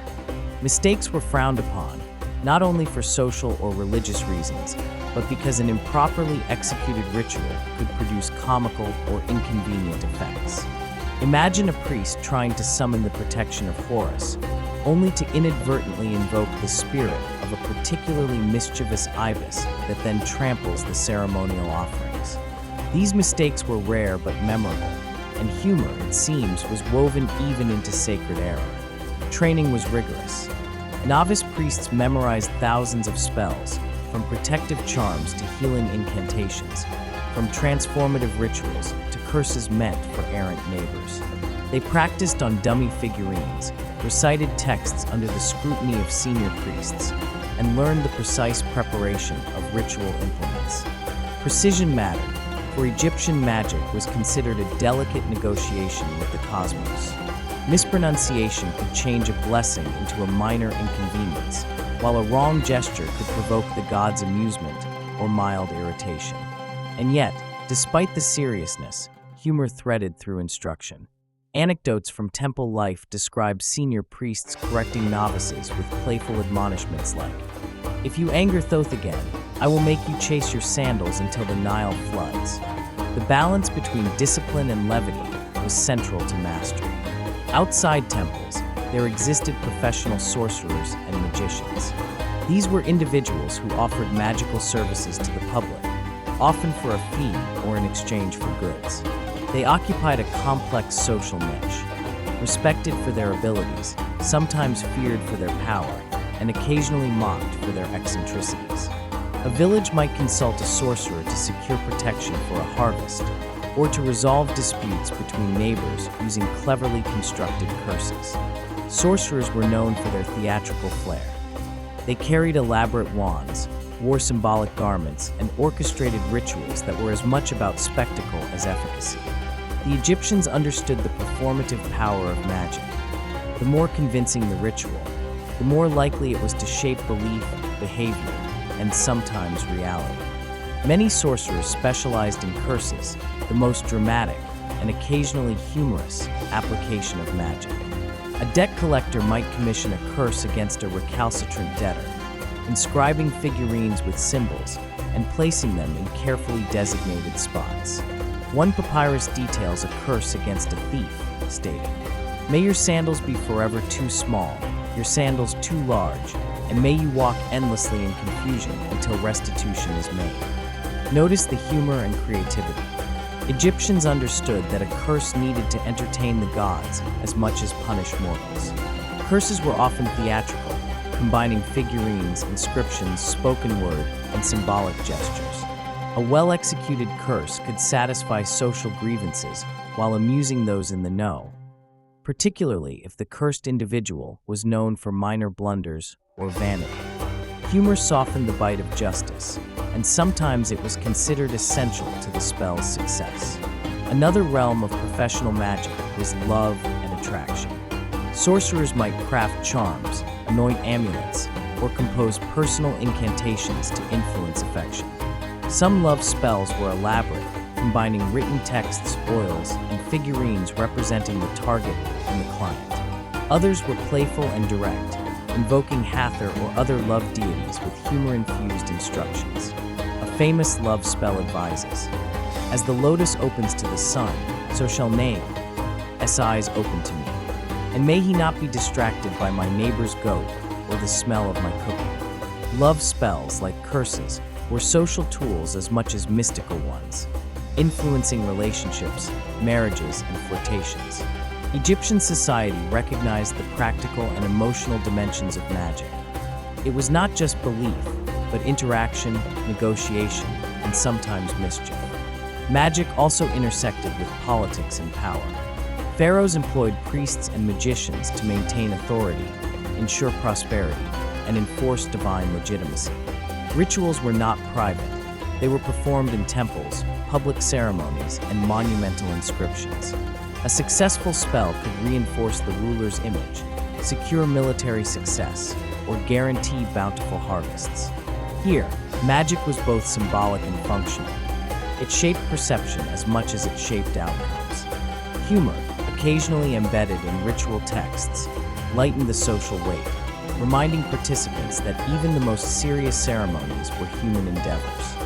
Mistakes were frowned upon, not only for social or religious reasons, but because an improperly executed ritual could produce comical or inconvenient effects. Imagine a priest trying to summon the protection of Horus, only to inadvertently invoke the spirit of a particularly mischievous ibis that then tramples the ceremonial offerings. These mistakes were rare but memorable, and humor, it seems, was woven even into sacred error. Training was rigorous. Novice priests memorized thousands of spells, from protective charms to healing incantations, from transformative rituals to curses meant for errant neighbors. They practiced on dummy figurines, recited texts under the scrutiny of senior priests, and learned the precise preparation of ritual implements. Precision mattered, for Egyptian magic was considered a delicate negotiation with the cosmos. Mispronunciation could change a blessing into a minor inconvenience, while a wrong gesture could provoke the gods' amusement or mild irritation. And yet, despite the seriousness, humor threaded through instruction. Anecdotes from temple life describe senior priests correcting novices with playful admonishments like, "If you anger Thoth again, I will make you chase your sandals until the Nile floods." The balance between discipline and levity was central to mastery. Outside temples, there existed professional sorcerers and magicians. These were individuals who offered magical services to the public, often for a fee or in exchange for goods. They occupied a complex social niche, respected for their abilities, sometimes feared for their power, and occasionally mocked for their eccentricities. A village might consult a sorcerer to secure protection for a harvest, or to resolve disputes between neighbors using cleverly constructed curses. Sorcerers were known for their theatrical flair. They carried elaborate wands, wore symbolic garments, and orchestrated rituals that were as much about spectacle as efficacy. The Egyptians understood the performative power of magic. The more convincing the ritual, the more likely it was to shape belief, behavior, and sometimes reality. Many sorcerers specialized in curses, the most dramatic and occasionally humorous application of magic. A debt collector might commission a curse against a recalcitrant debtor, inscribing figurines with symbols and placing them in carefully designated spots. One papyrus details a curse against a thief, stating, "May your sandals be forever too small, your sandals too large, and may you walk endlessly in confusion until restitution is made." Notice the humor and creativity. Egyptians understood that a curse needed to entertain the gods as much as punish mortals. Curses were often theatrical, combining figurines, inscriptions, spoken word, and symbolic gestures. A well-executed curse could satisfy social grievances while amusing those in the know, particularly if the cursed individual was known for minor blunders or vanity. Humor softened the bite of justice, and sometimes it was considered essential to the spell's success. Another realm of professional magic was love and attraction. Sorcerers might craft charms, anoint amulets, or compose personal incantations to influence affection. Some love spells were elaborate, combining written texts, oils, and figurines representing the target and the client. Others were playful and direct, invoking Hathor or other love deities with humor-infused instructions. A famous love spell advises, "As the lotus opens to the sun, so shall Name's eyes open to me, and may he not be distracted by my neighbor's goat or the smell of my cooking." Love spells, like curses, were social tools as much as mystical ones, influencing relationships, marriages, and flirtations. Egyptian society recognized the practical and emotional dimensions of magic. It was not just belief, but interaction, negotiation, and sometimes mischief. Magic also intersected with politics and power. Pharaohs employed priests and magicians to maintain authority, ensure prosperity, and enforce divine legitimacy. Rituals were not private. They were performed in temples, public ceremonies, and monumental inscriptions. A successful spell could reinforce the ruler's image, secure military success, or guarantee bountiful harvests. Here, magic was both symbolic and functional. It shaped perception as much as it shaped outcomes. Humor, occasionally embedded in ritual texts, lightened the social weight, reminding participants that even the most serious ceremonies were human endeavors.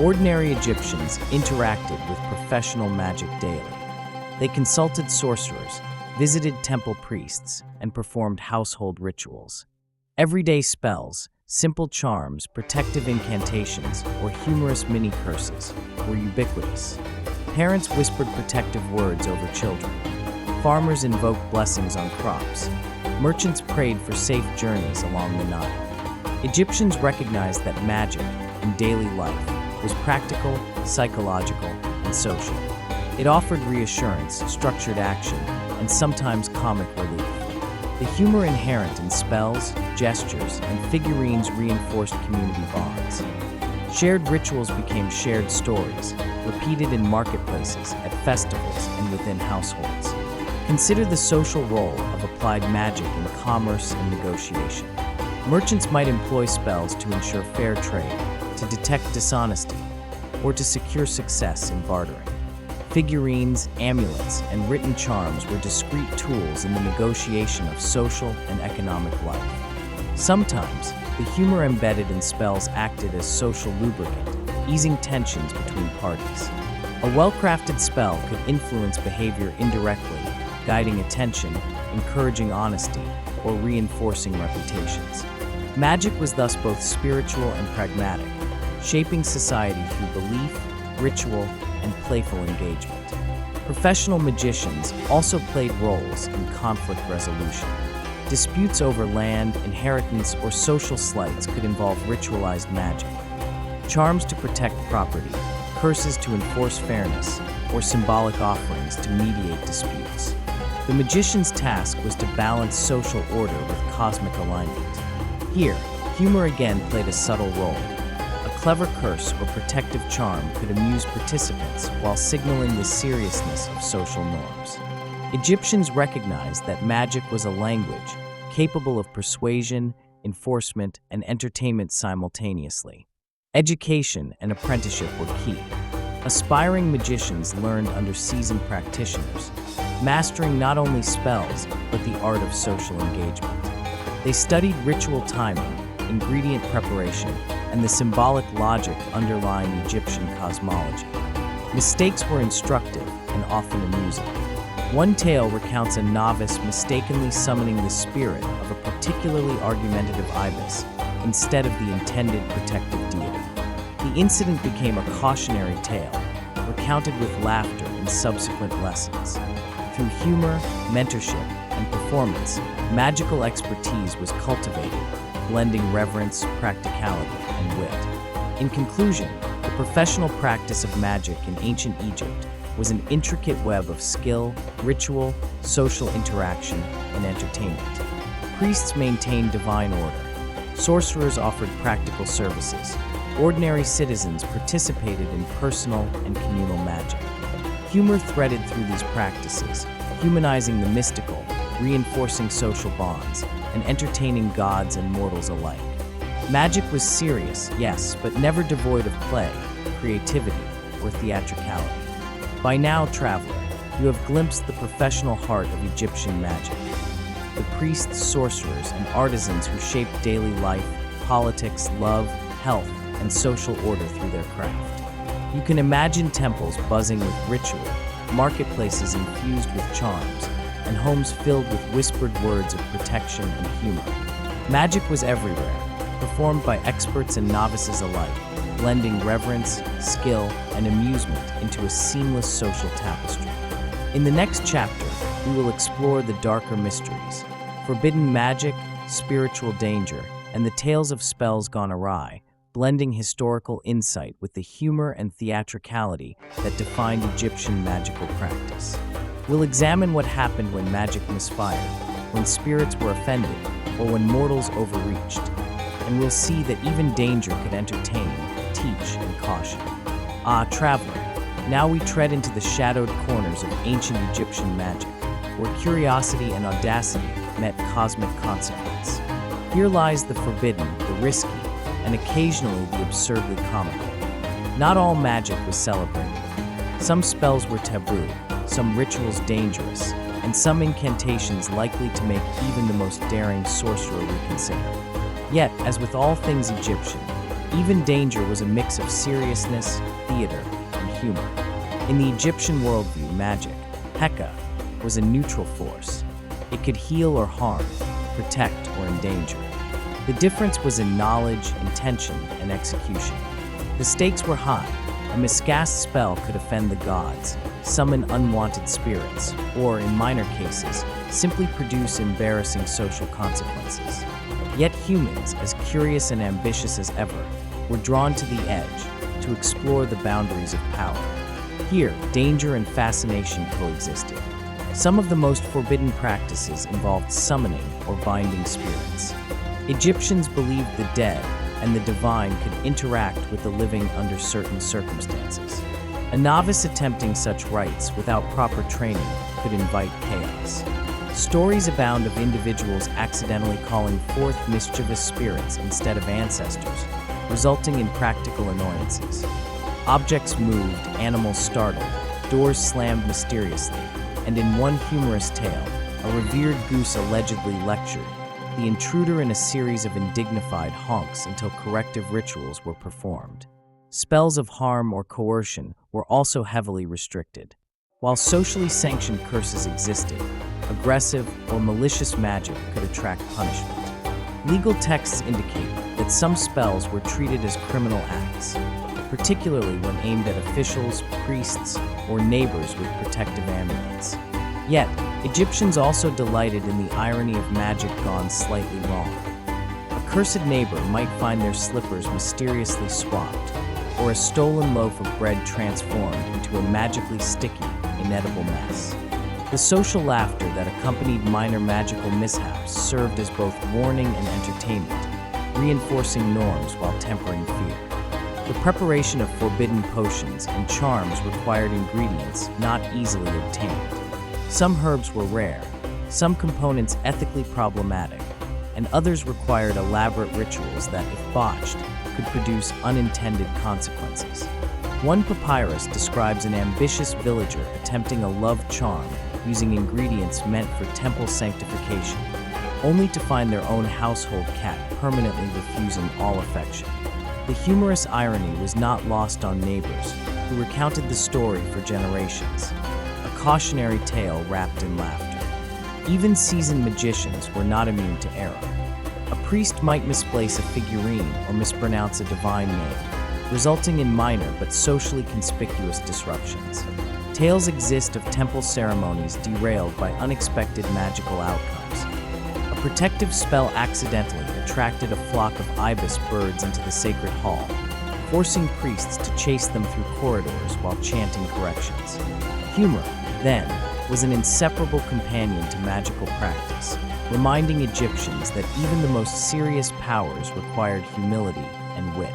Ordinary Egyptians interacted with professional magic daily. They consulted sorcerers, visited temple priests, and performed household rituals. Everyday spells, simple charms, protective incantations, or humorous mini-curses were ubiquitous. Parents whispered protective words over children. Farmers invoked blessings on crops. Merchants prayed for safe journeys along the Nile. Egyptians recognized that magic, in daily life, was practical, psychological, and social. It offered reassurance, structured action, and sometimes comic relief. The humor inherent in spells, gestures, and figurines reinforced community bonds. Shared rituals became shared stories, repeated in marketplaces, at festivals, and within households. Consider the social role of applied magic in commerce and negotiation. Merchants might employ spells to ensure fair trade, to detect dishonesty, or to secure success in bartering. Figurines, amulets, and written charms were discrete tools in the negotiation of social and economic life. Sometimes, the humor embedded in spells acted as social lubricant, easing tensions between parties. A well-crafted spell could influence behavior indirectly, guiding attention, encouraging honesty, or reinforcing reputations. Magic was thus both spiritual and pragmatic, shaping society through belief, ritual, and playful engagement. Professional magicians also played roles in conflict resolution. Disputes over land, inheritance, or social slights could involve ritualized magic. Charms to protect property, curses to enforce fairness, or symbolic offerings to mediate disputes. The magician's task was to balance social order with cosmic alignment. Here, humor again played a subtle role. A clever curse or protective charm could amuse participants while signaling the seriousness of social norms. Egyptians recognized that magic was a language capable of persuasion, enforcement, and entertainment simultaneously. Education and apprenticeship were key. Aspiring magicians learned under seasoned practitioners, mastering not only spells, but the art of social engagement. They studied ritual timing, ingredient preparation, and the symbolic logic underlying Egyptian cosmology. Mistakes were instructive and often amusing. One tale recounts a novice mistakenly summoning the spirit of a particularly argumentative ibis instead of the intended protective deity. The incident became a cautionary tale, recounted with laughter in subsequent lessons. Through humor, mentorship, and performance, magical expertise was cultivated, blending reverence, practicality, and wit. In conclusion, the professional practice of magic in ancient Egypt was an intricate web of skill, ritual, social interaction, and entertainment. Priests maintained divine order. Sorcerers offered practical services. Ordinary citizens participated in personal and communal magic. Humor threaded through these practices, humanizing the mystical, reinforcing social bonds, and entertaining gods and mortals alike. Magic was serious, yes, but never devoid of play, creativity, or theatricality. By now, traveler, you have glimpsed the professional heart of Egyptian magic. The priests, sorcerers, and artisans who shaped daily life, politics, love, health, and social order through their craft. You can imagine temples buzzing with ritual, marketplaces infused with charms, and homes filled with whispered words of protection and humor. Magic was everywhere, performed by experts and novices alike, blending reverence, skill, and amusement into a seamless social tapestry. In the next chapter, we will explore the darker mysteries, forbidden magic, spiritual danger, and the tales of spells gone awry, blending historical insight with the humor and theatricality that defined Egyptian magical practice. We'll examine what happened when magic misfired, when spirits were offended, or when mortals overreached. And we'll see that even danger could entertain, teach, and caution. Traveler, now we tread into the shadowed corners of ancient Egyptian magic, where curiosity and audacity met cosmic consequence. Here lies the forbidden, the risky, and occasionally the absurdly comical. Not all magic was celebrated. Some spells were taboo, some rituals dangerous, and some incantations likely to make even the most daring sorcerer reconsider. Yet, as with all things Egyptian, even danger was a mix of seriousness, theater, and humor. In the Egyptian worldview, magic, Heka, was a neutral force. It could heal or harm, protect or endanger. The difference was in knowledge, intention, and execution. The stakes were high. A miscast spell could offend the gods, summon unwanted spirits, or, in minor cases, simply produce embarrassing social consequences. Yet humans, as curious and ambitious as ever, were drawn to the edge, to explore the boundaries of power. Here, danger and fascination coexisted. Some of the most forbidden practices involved summoning or binding spirits. Egyptians believed the dead and the divine could interact with the living under certain circumstances. A novice attempting such rites without proper training could invite chaos. Stories abound of individuals accidentally calling forth mischievous spirits instead of ancestors, resulting in practical annoyances. Objects moved, animals startled, doors slammed mysteriously, and in one humorous tale, a revered goose allegedly lectured the intruder in a series of indignified honks until corrective rituals were performed. spells of harm or coercion were also heavily restricted. While socially sanctioned curses existed, aggressive or malicious magic could attract punishment. Legal texts indicate that some spells were treated as criminal acts, particularly when aimed at officials, priests, or neighbors with protective amulets. Yet, Egyptians also delighted in the irony of magic gone slightly wrong. A cursed neighbor might find their slippers mysteriously swapped, or a stolen loaf of bread transformed into a magically sticky, inedible mess. The social laughter that accompanied minor magical mishaps served as both warning and entertainment, reinforcing norms while tempering fear. The preparation of forbidden potions and charms required ingredients not easily obtained. Some herbs were rare, some components ethically problematic, and others required elaborate rituals that, if botched, could produce unintended consequences. One papyrus describes an ambitious villager attempting a love charm using ingredients meant for temple sanctification, only to find their own household cat permanently refusing all affection. The humorous irony was not lost on neighbors, who recounted the story for generations, a cautionary tale wrapped in laughter. Even seasoned magicians were not immune to error. A priest might misplace a figurine or mispronounce a divine name, resulting in minor but socially conspicuous disruptions. Tales exist of temple ceremonies derailed by unexpected magical outcomes. A protective spell accidentally attracted a flock of ibis birds into the sacred hall, forcing priests to chase them through corridors while chanting corrections. Humor, then, was an inseparable companion to magical practice, reminding Egyptians that even the most serious powers required humility and wit.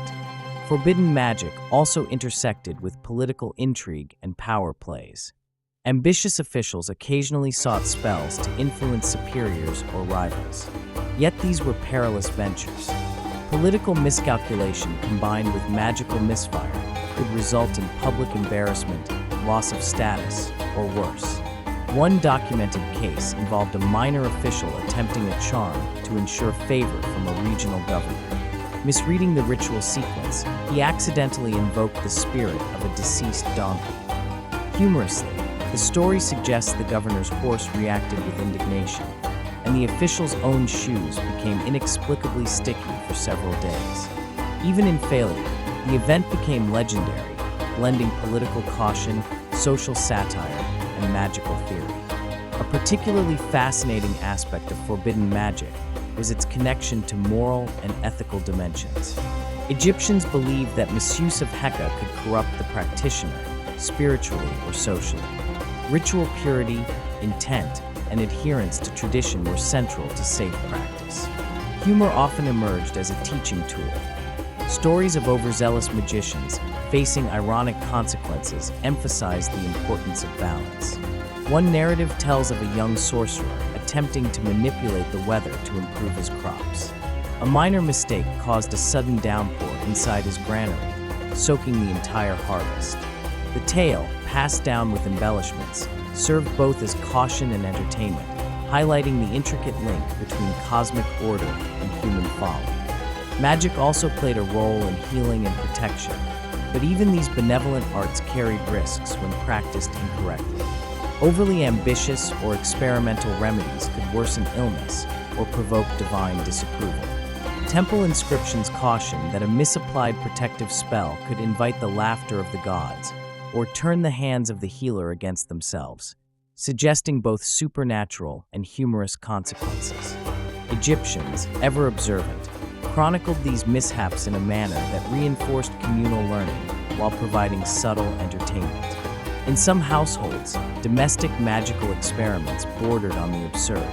Forbidden magic also intersected with political intrigue and power plays. Ambitious officials occasionally sought spells to influence superiors or rivals. Yet these were perilous ventures. Political miscalculation combined with magical misfire could result in public embarrassment, loss of status, or worse. One documented case involved a minor official attempting a charm to ensure favor from a regional governor. Misreading the ritual sequence, he accidentally invoked the spirit of a deceased donkey. Humorously, the story suggests the governor's horse reacted with indignation, and the official's own shoes became inexplicably sticky for several days. Even in failure, the event became legendary, blending political caution, social satire, and magical theory. A particularly fascinating aspect of forbidden magic was its connection to moral and ethical dimensions. Egyptians believed that misuse of Heka could corrupt the practitioner, spiritually or socially. Ritual purity, intent, and adherence to tradition were central to safe practice. Humor often emerged as a teaching tool. Stories of overzealous magicians facing ironic consequences emphasized the importance of balance. One narrative tells of a young sorcerer attempting to manipulate the weather to improve his crops. A minor mistake caused a sudden downpour inside his granary, soaking the entire harvest. The tale, passed down with embellishments, served both as caution and entertainment, highlighting the intricate link between cosmic order and human folly. Magic also played a role in healing and protection, but even these benevolent arts carried risks when practiced incorrectly. Overly ambitious or experimental remedies could worsen illness or provoke divine disapproval. Temple inscriptions caution that a misapplied protective spell could invite the laughter of the gods or turn the hands of the healer against themselves, suggesting both supernatural and humorous consequences. Egyptians, ever observant, chronicled these mishaps in a manner that reinforced communal learning while providing subtle entertainment. In some households, domestic magical experiments bordered on the absurd.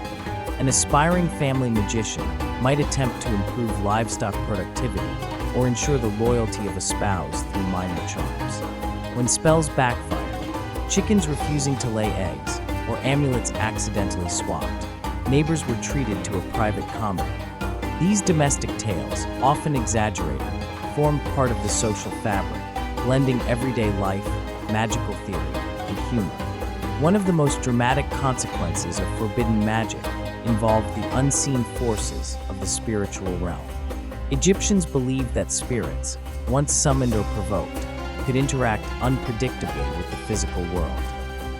An aspiring family magician might attempt to improve livestock productivity or ensure the loyalty of a spouse through minor charms. When spells backfired, chickens refusing to lay eggs, or amulets accidentally swapped, neighbors were treated to a private comedy. These domestic tales, often exaggerated, formed part of the social fabric, blending everyday life, magical theory, and humor. One of the most dramatic consequences of forbidden magic involved the unseen forces of the spiritual realm. Egyptians believed that spirits, once summoned or provoked, could interact unpredictably with the physical world.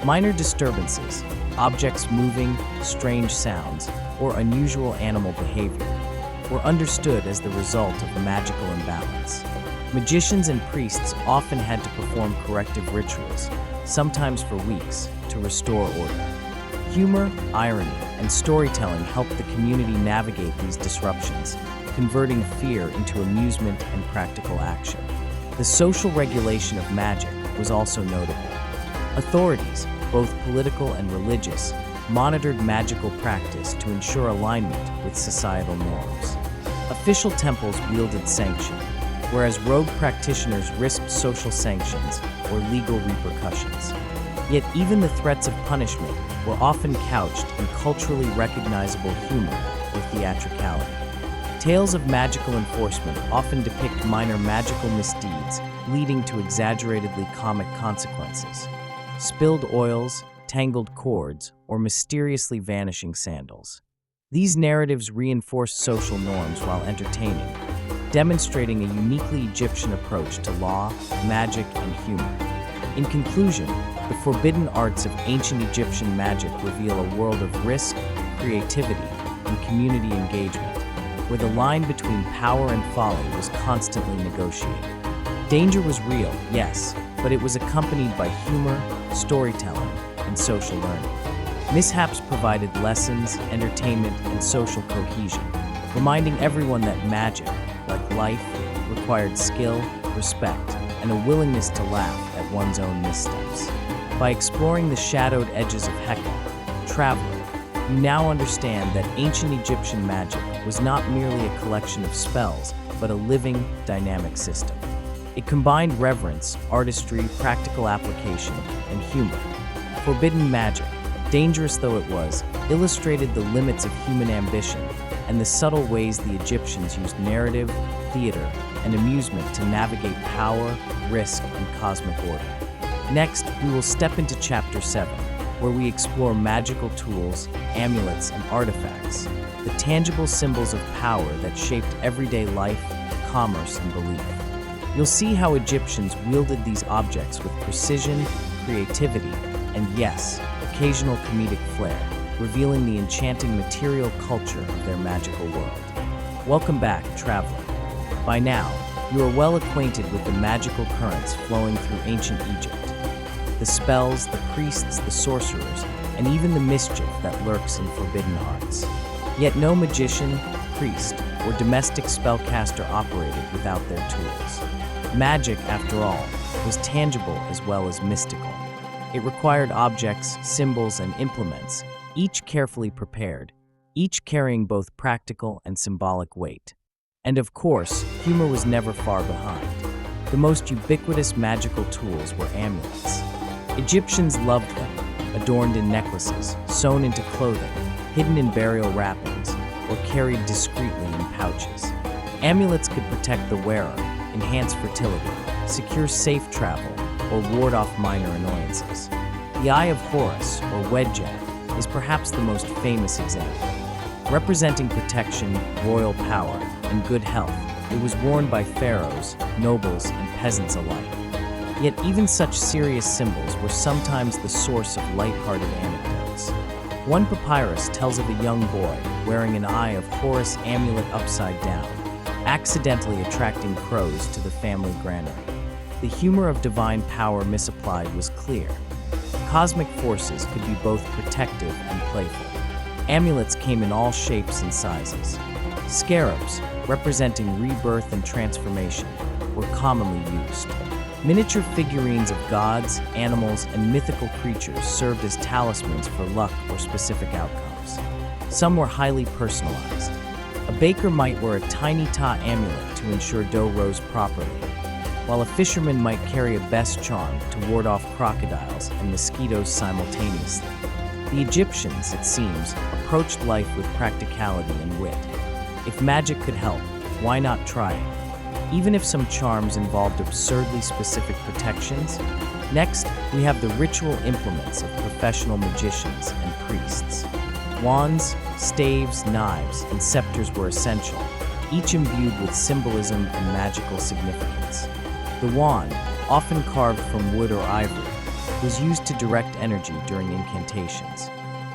Minor disturbances, objects moving, strange sounds, or unusual animal behavior, were understood as the result of a magical imbalance. Magicians and priests often had to perform corrective rituals, sometimes for weeks, to restore order. Humor, irony, and storytelling helped the community navigate these disruptions, converting fear into amusement and practical action. The social regulation of magic was also notable. Authorities, both political and religious, monitored magical practice to ensure alignment with societal norms. Official temples wielded sanction, whereas rogue practitioners risked social sanctions or legal repercussions. Yet even the threats of punishment were often couched in culturally recognizable humor or theatricality. Tales of magical enforcement often depict minor magical misdeeds, leading to exaggeratedly comic consequences. Spilled oils, tangled cords, or mysteriously vanishing sandals. These narratives reinforced social norms while entertaining, demonstrating a uniquely Egyptian approach to law, magic, and humor. In conclusion, the forbidden arts of ancient Egyptian magic reveal a world of risk, creativity, and community engagement, where the line between power and folly was constantly negotiated. Danger was real, yes, but it was accompanied by humor, storytelling, and social learning. Mishaps provided lessons, entertainment, and social cohesion, reminding everyone that magic, like life, required skill, respect, and a willingness to laugh at one's own missteps. By exploring the shadowed edges of Heka, traveler, you now understand that ancient Egyptian magic was not merely a collection of spells, but a living, dynamic system. It combined reverence, artistry, practical application, and humor. Forbidden magic, dangerous though it was, illustrated the limits of human ambition and the subtle ways the Egyptians used narrative, theater, and amusement to navigate power, risk, and cosmic order. Next, we will step into Chapter 7, where we explore magical tools, amulets, and artifacts, the tangible symbols of power that shaped everyday life, commerce, and belief. You'll see how Egyptians wielded these objects with precision, creativity, and yes, occasional comedic flair, revealing the enchanting material culture of their magical world. Welcome back, traveler. By now, you are well acquainted with the magical currents flowing through ancient Egypt. The spells, the priests, the sorcerers, and even the mischief that lurks in forbidden arts. Yet no magician, priest, or domestic spellcaster operated without their tools. Magic, after all, was tangible as well as mystical. It required objects, symbols, and implements, each carefully prepared, each carrying both practical and symbolic weight. And of course, humor was never far behind. The most ubiquitous magical tools were amulets. Egyptians loved them, adorned in necklaces, sewn into clothing, hidden in burial wrappings, or carried discreetly in pouches. Amulets could protect the wearer, enhance fertility, secure safe travel, or ward off minor annoyances. The Eye of Horus, or Wedjat, is perhaps the most famous example. Representing protection, royal power, and good health, it was worn by pharaohs, nobles, and peasants alike. Yet even such serious symbols were sometimes the source of light-hearted anecdotes. One papyrus tells of a young boy wearing an Eye of Horus amulet upside down, accidentally attracting crows to the family granary. The humor of divine power misapplied was clear. Cosmic forces could be both protective and playful. Amulets came in all shapes and sizes. Scarabs, representing rebirth and transformation, were commonly used. Miniature figurines of gods, animals, and mythical creatures served as talismans for luck or specific outcomes. Some were highly personalized. A baker might wear a tiny Ta amulet to ensure dough rose properly, while a fisherman might carry a best charm to ward off crocodiles and mosquitoes simultaneously. The Egyptians, it seems, approached life with practicality and wit. If magic could help, why not try it? Even if some charms involved absurdly specific protections. Next, we have the ritual implements of professional magicians and priests. Wands, staves, knives, and scepters were essential, each imbued with symbolism and magical significance. The wand, often carved from wood or ivory, was used to direct energy during incantations.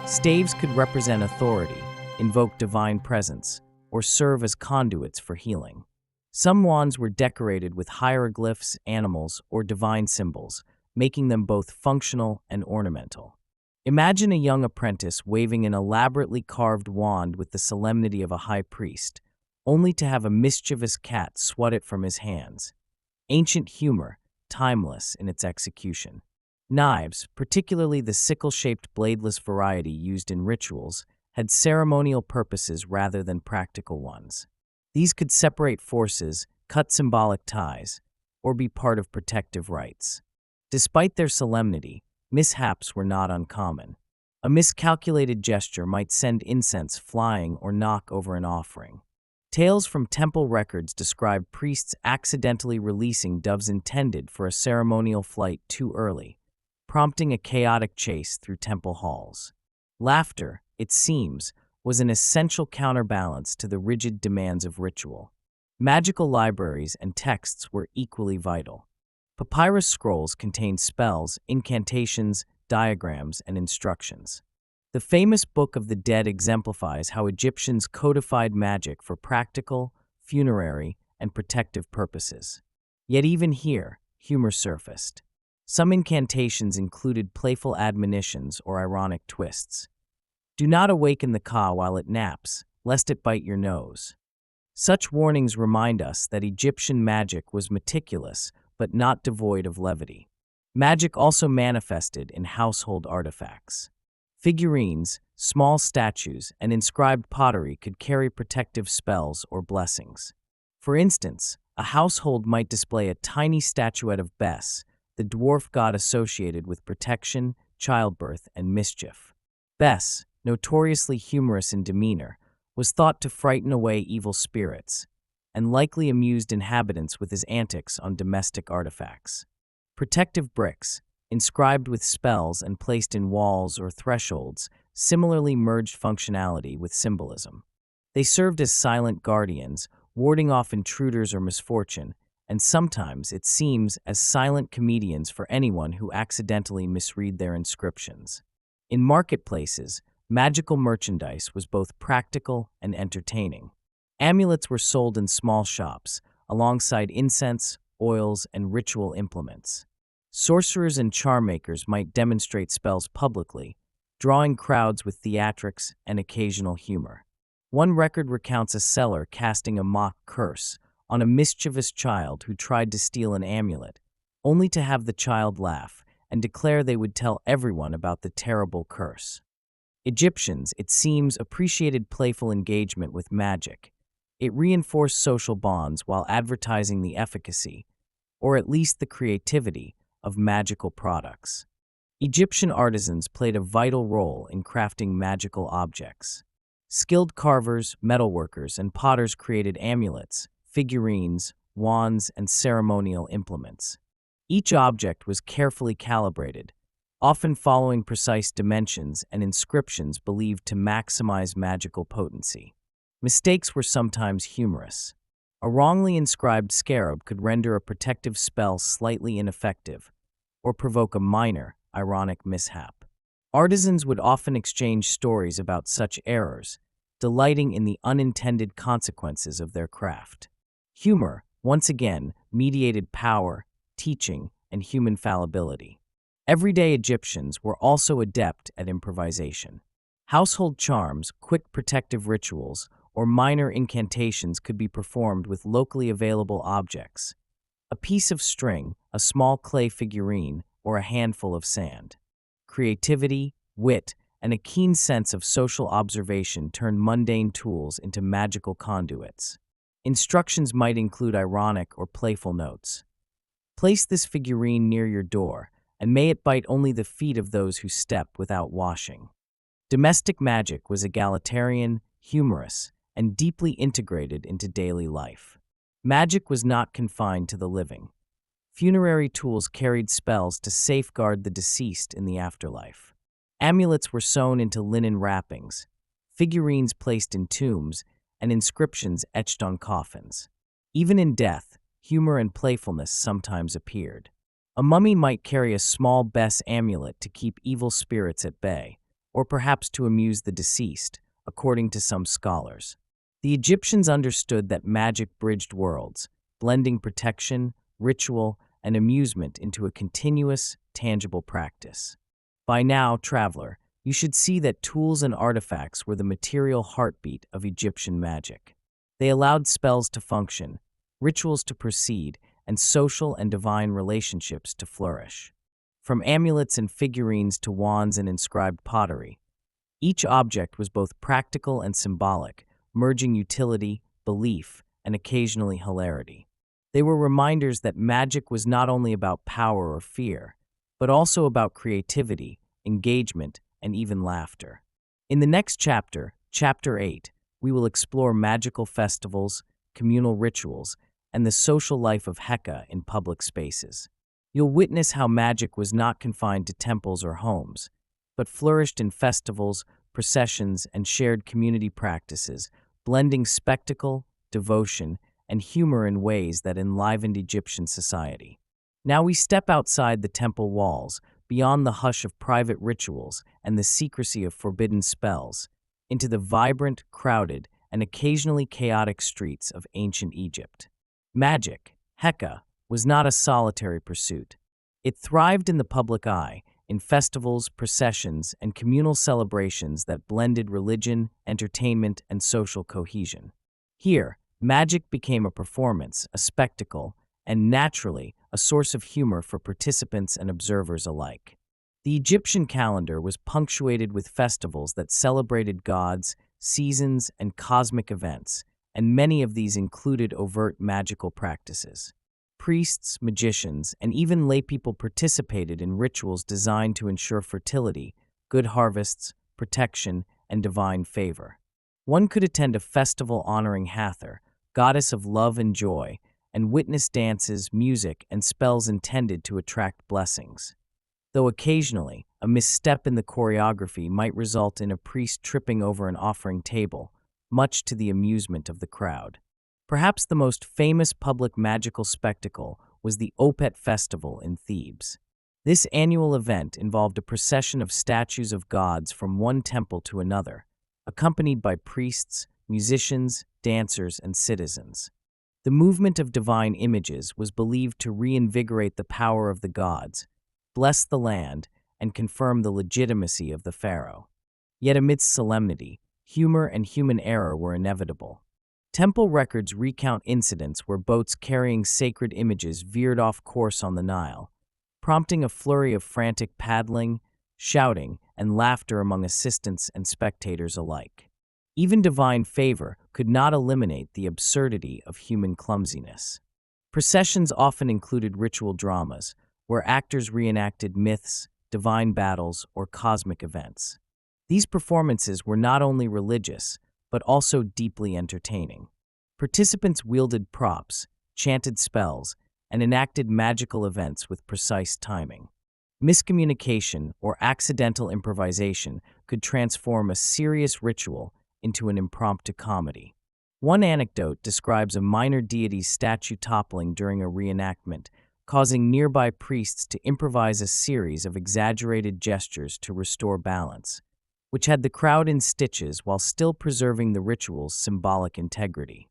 Staves could represent authority, invoke divine presence, or serve as conduits for healing. Some wands were decorated with hieroglyphs, animals, or divine symbols, making them both functional and ornamental. Imagine a young apprentice waving an elaborately carved wand with the solemnity of a high priest, only to have a mischievous cat swat it from his hands. Ancient humor, timeless in its execution. Knives, particularly the sickle-shaped bladeless variety used in rituals, had ceremonial purposes rather than practical ones. These could separate forces, cut symbolic ties, or be part of protective rites. Despite their solemnity, mishaps were not uncommon. A miscalculated gesture might send incense flying or knock over an offering. Tales from temple records describe priests accidentally releasing doves intended for a ceremonial flight too early, prompting a chaotic chase through temple halls. Laughter, it seems, was an essential counterbalance to the rigid demands of ritual. Magical libraries and texts were equally vital. Papyrus scrolls contained spells, incantations, diagrams, and instructions. The famous Book of the Dead exemplifies how Egyptians codified magic for practical, funerary, and protective purposes. Yet even here, humor surfaced. Some incantations included playful admonitions or ironic twists. Do not awaken the ka while it naps, lest it bite your nose. Such warnings remind us that Egyptian magic was meticulous, but not devoid of levity. Magic also manifested in household artifacts. Figurines, small statues, and inscribed pottery could carry protective spells or blessings. For instance, a household might display a tiny statuette of Bes, the dwarf god associated with protection, childbirth, and mischief. Bes, notoriously humorous in demeanor, was thought to frighten away evil spirits, and likely amused inhabitants with his antics on domestic artifacts. Protective bricks, inscribed with spells and placed in walls or thresholds, similarly merged functionality with symbolism. They served as silent guardians, warding off intruders or misfortune, and sometimes, it seems, as silent comedians for anyone who accidentally misread their inscriptions. In marketplaces, magical merchandise was both practical and entertaining. Amulets were sold in small shops, alongside incense, oils, and ritual implements. Sorcerers and charm makers might demonstrate spells publicly, drawing crowds with theatrics and occasional humor. One record recounts a seller casting a mock curse on a mischievous child who tried to steal an amulet, only to have the child laugh and declare they would tell everyone about the terrible curse. Egyptians, it seems, appreciated playful engagement with magic. It reinforced social bonds while advertising the efficacy, or at least the creativity, of magical products. Egyptian artisans played a vital role in crafting magical objects. Skilled carvers, metalworkers, and potters created amulets, figurines, wands, and ceremonial implements. Each object was carefully calibrated, often following precise dimensions and inscriptions believed to maximize magical potency. Mistakes were sometimes humorous. A wrongly inscribed scarab could render a protective spell slightly ineffective, or provoke a minor, ironic mishap. Artisans would often exchange stories about such errors, delighting in the unintended consequences of their craft. Humor, once again, mediated power, teaching, and human fallibility. Everyday Egyptians were also adept at improvisation. Household charms, quick protective rituals, or minor incantations could be performed with locally available objects. A piece of string, a small clay figurine, or a handful of sand. Creativity, wit, and a keen sense of social observation turned mundane tools into magical conduits. Instructions might include ironic or playful notes. Place this figurine near your door, and may it bite only the feet of those who step without washing. Domestic magic was egalitarian, humorous, and deeply integrated into daily life. Magic was not confined to the living. Funerary tools carried spells to safeguard the deceased in the afterlife. Amulets were sewn into linen wrappings, figurines placed in tombs, and inscriptions etched on coffins. Even in death, humor and playfulness sometimes appeared. A mummy might carry a small Bess amulet to keep evil spirits at bay, or perhaps to amuse the deceased, according to some scholars. The Egyptians understood that magic bridged worlds, blending protection, ritual, and amusement into a continuous, tangible practice. By now, traveler, you should see that tools and artifacts were the material heartbeat of Egyptian magic. They allowed spells to function, rituals to proceed, and social and divine relationships to flourish. From amulets and figurines to wands and inscribed pottery, each object was both practical and symbolic, merging utility, belief, and occasionally hilarity. They were reminders that magic was not only about power or fear, but also about creativity, engagement, and even laughter. In the next chapter, Chapter 8, we will explore magical festivals, communal rituals, and the social life of Heka in public spaces. You'll witness how magic was not confined to temples or homes, but flourished in festivals, processions, and shared community practices, blending spectacle, devotion, and humor in ways that enlivened Egyptian society. Now we step outside the temple walls, beyond the hush of private rituals and the secrecy of forbidden spells, into the vibrant, crowded, and occasionally chaotic streets of ancient Egypt. Magic, Heka, was not a solitary pursuit. It thrived in the public eye, in festivals, processions, and communal celebrations that blended religion, entertainment, and social cohesion. Here, magic became a performance, a spectacle, and naturally, a source of humor for participants and observers alike. The Egyptian calendar was punctuated with festivals that celebrated gods, seasons, and cosmic events, and many of these included overt magical practices. Priests, magicians, and even laypeople participated in rituals designed to ensure fertility, good harvests, protection, and divine favor. One could attend a festival honoring Hathor, goddess of love and joy, and witness dances, music, and spells intended to attract blessings. Though occasionally, a misstep in the choreography might result in a priest tripping over an offering table, much to the amusement of the crowd. Perhaps the most famous public magical spectacle was the Opet Festival in Thebes. This annual event involved a procession of statues of gods from one temple to another, accompanied by priests, musicians, dancers, and citizens. The movement of divine images was believed to reinvigorate the power of the gods, bless the land, and confirm the legitimacy of the pharaoh. Yet amidst solemnity, humor and human error were inevitable. Temple records recount incidents where boats carrying sacred images veered off course on the Nile, prompting a flurry of frantic paddling, shouting, and laughter among assistants and spectators alike. Even divine favor could not eliminate the absurdity of human clumsiness. Processions often included ritual dramas, where actors reenacted myths, divine battles, or cosmic events. These performances were not only religious, but also deeply entertaining. Participants wielded props, chanted spells, and enacted magical events with precise timing. Miscommunication or accidental improvisation could transform a serious ritual into an impromptu comedy. One anecdote describes a minor deity's statue toppling during a reenactment, causing nearby priests to improvise a series of exaggerated gestures to restore balance, which had the crowd in stitches while still preserving the ritual's symbolic integrity.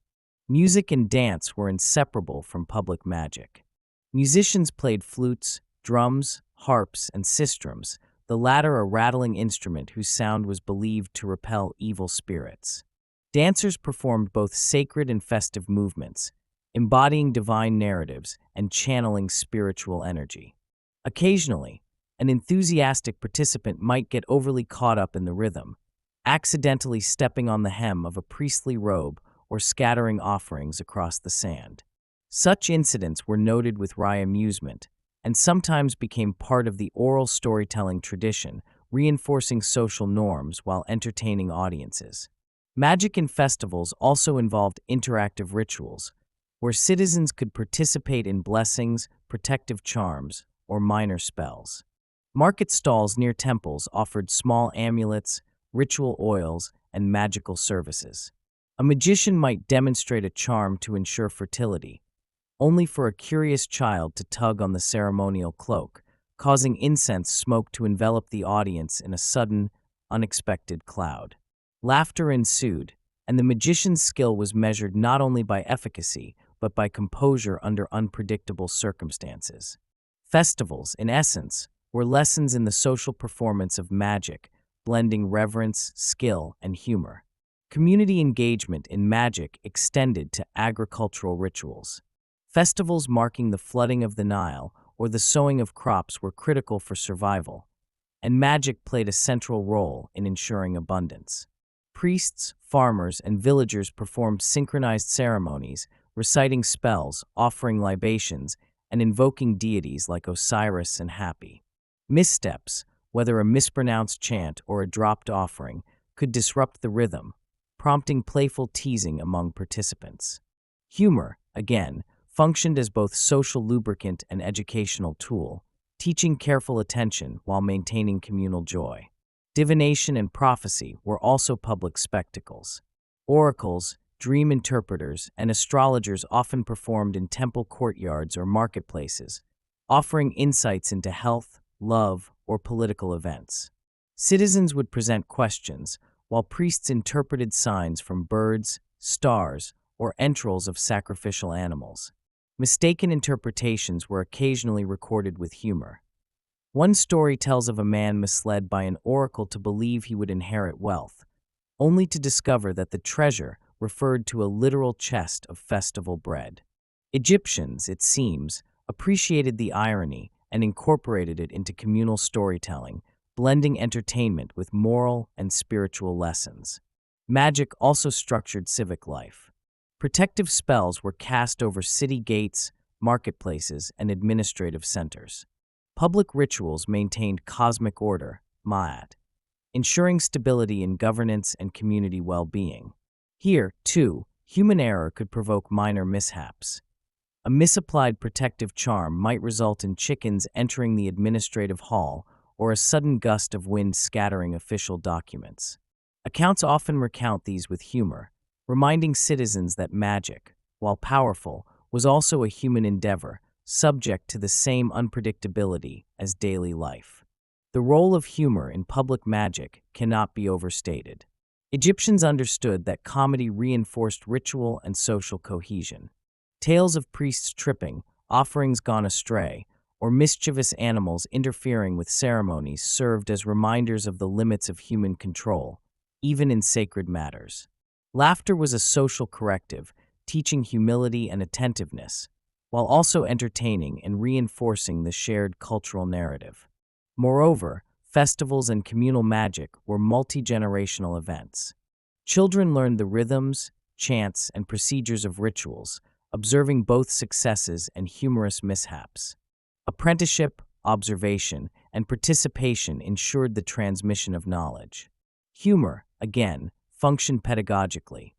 Music and dance were inseparable from public magic. Musicians played flutes, drums, harps, and sistrums, the latter a rattling instrument whose sound was believed to repel evil spirits. Dancers performed both sacred and festive movements, embodying divine narratives and channeling spiritual energy. Occasionally, an enthusiastic participant might get overly caught up in the rhythm, accidentally stepping on the hem of a priestly robe or scattering offerings across the sand. Such incidents were noted with wry amusement and sometimes became part of the oral storytelling tradition, reinforcing social norms while entertaining audiences. Magic in festivals also involved interactive rituals, where citizens could participate in blessings, protective charms, or minor spells. Market stalls near temples offered small amulets, ritual oils, and magical services. A magician might demonstrate a charm to ensure fertility, only for a curious child to tug on the ceremonial cloak, causing incense smoke to envelop the audience in a sudden, unexpected cloud. Laughter ensued, and the magician's skill was measured not only by efficacy, but by composure under unpredictable circumstances. Festivals, in essence, were lessons in the social performance of magic, blending reverence, skill, and humor. Community engagement in magic extended to agricultural rituals. Festivals marking the flooding of the Nile or the sowing of crops were critical for survival, and magic played a central role in ensuring abundance. Priests, farmers, and villagers performed synchronized ceremonies, reciting spells, offering libations, and invoking deities like Osiris and Hapi. Missteps, whether a mispronounced chant or a dropped offering, could disrupt the rhythm, prompting playful teasing among participants. Humor, again, functioned as both social lubricant and educational tool, teaching careful attention while maintaining communal joy. Divination and prophecy were also public spectacles. Oracles, dream interpreters, and astrologers often performed in temple courtyards or marketplaces, offering insights into health, love, or political events. Citizens would present questions, while priests interpreted signs from birds, stars, or entrails of sacrificial animals. Mistaken interpretations were occasionally recorded with humor. One story tells of a man misled by an oracle to believe he would inherit wealth, only to discover that the treasure referred to a literal chest of festival bread. Egyptians, it seems, appreciated the irony and incorporated it into communal storytelling, blending entertainment with moral and spiritual lessons. Magic also structured civic life. Protective spells were cast over city gates, marketplaces, and administrative centers. Public rituals maintained cosmic order, ma'at, ensuring stability in governance and community well-being. Here, too, human error could provoke minor mishaps. A misapplied protective charm might result in chickens entering the administrative hall or a sudden gust of wind scattering official documents. Accounts often recount these with humor, reminding citizens that magic, while powerful, was also a human endeavor, subject to the same unpredictability as daily life. The role of humor in public magic cannot be overstated. Egyptians understood that comedy reinforced ritual and social cohesion. Tales of priests tripping, offerings gone astray, or mischievous animals interfering with ceremonies served as reminders of the limits of human control, even in sacred matters. Laughter was a social corrective, teaching humility and attentiveness, while also entertaining and reinforcing the shared cultural narrative. Moreover, festivals and communal magic were multi-generational events. Children learned the rhythms, chants, and procedures of rituals, observing both successes and humorous mishaps. Apprenticeship, observation, and participation ensured the transmission of knowledge. Humor, again, functioned pedagogically.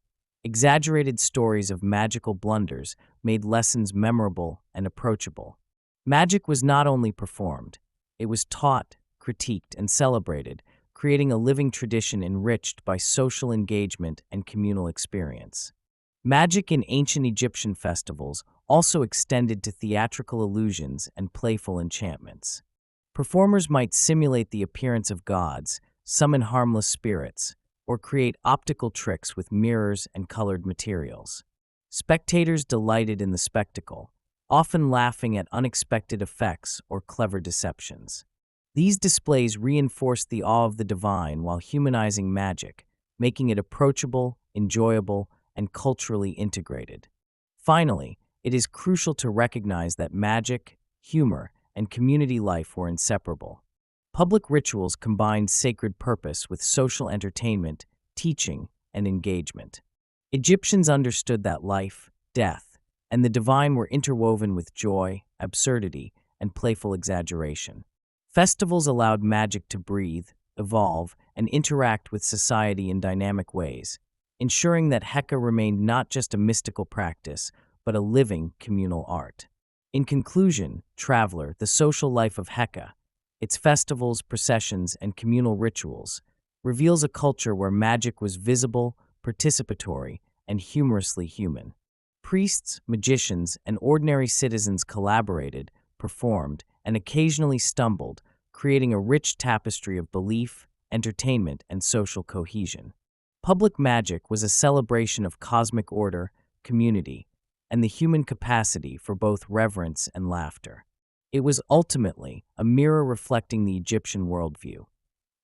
Exaggerated stories of magical blunders made lessons memorable and approachable. Magic was not only performed, it was taught, critiqued, and celebrated, creating a living tradition enriched by social engagement and communal experience. Magic in ancient Egyptian festivals also extended to theatrical illusions and playful enchantments. Performers might simulate the appearance of gods, summon harmless spirits, or create optical tricks with mirrors and colored materials. Spectators delighted in the spectacle, often laughing at unexpected effects or clever deceptions. These displays reinforced the awe of the divine while humanizing magic, making it approachable, enjoyable, and culturally integrated. Finally, it is crucial to recognize that magic, humor, and community life were inseparable. Public rituals combined sacred purpose with social entertainment, teaching, and engagement. Egyptians understood that life, death, and the divine were interwoven with joy, absurdity, and playful exaggeration. Festivals allowed magic to breathe, evolve, and interact with society in dynamic ways, ensuring that Heka remained not just a mystical practice, but a living communal art. In conclusion, traveler, the social life of Heka, its festivals, processions, and communal rituals, reveals a culture where magic was visible, participatory, and humorously human. Priests, magicians, and ordinary citizens collaborated, performed, and occasionally stumbled, creating a rich tapestry of belief, entertainment, and social cohesion. Public magic was a celebration of cosmic order, community, and the human capacity for both reverence and laughter. It was ultimately a mirror reflecting the Egyptian worldview,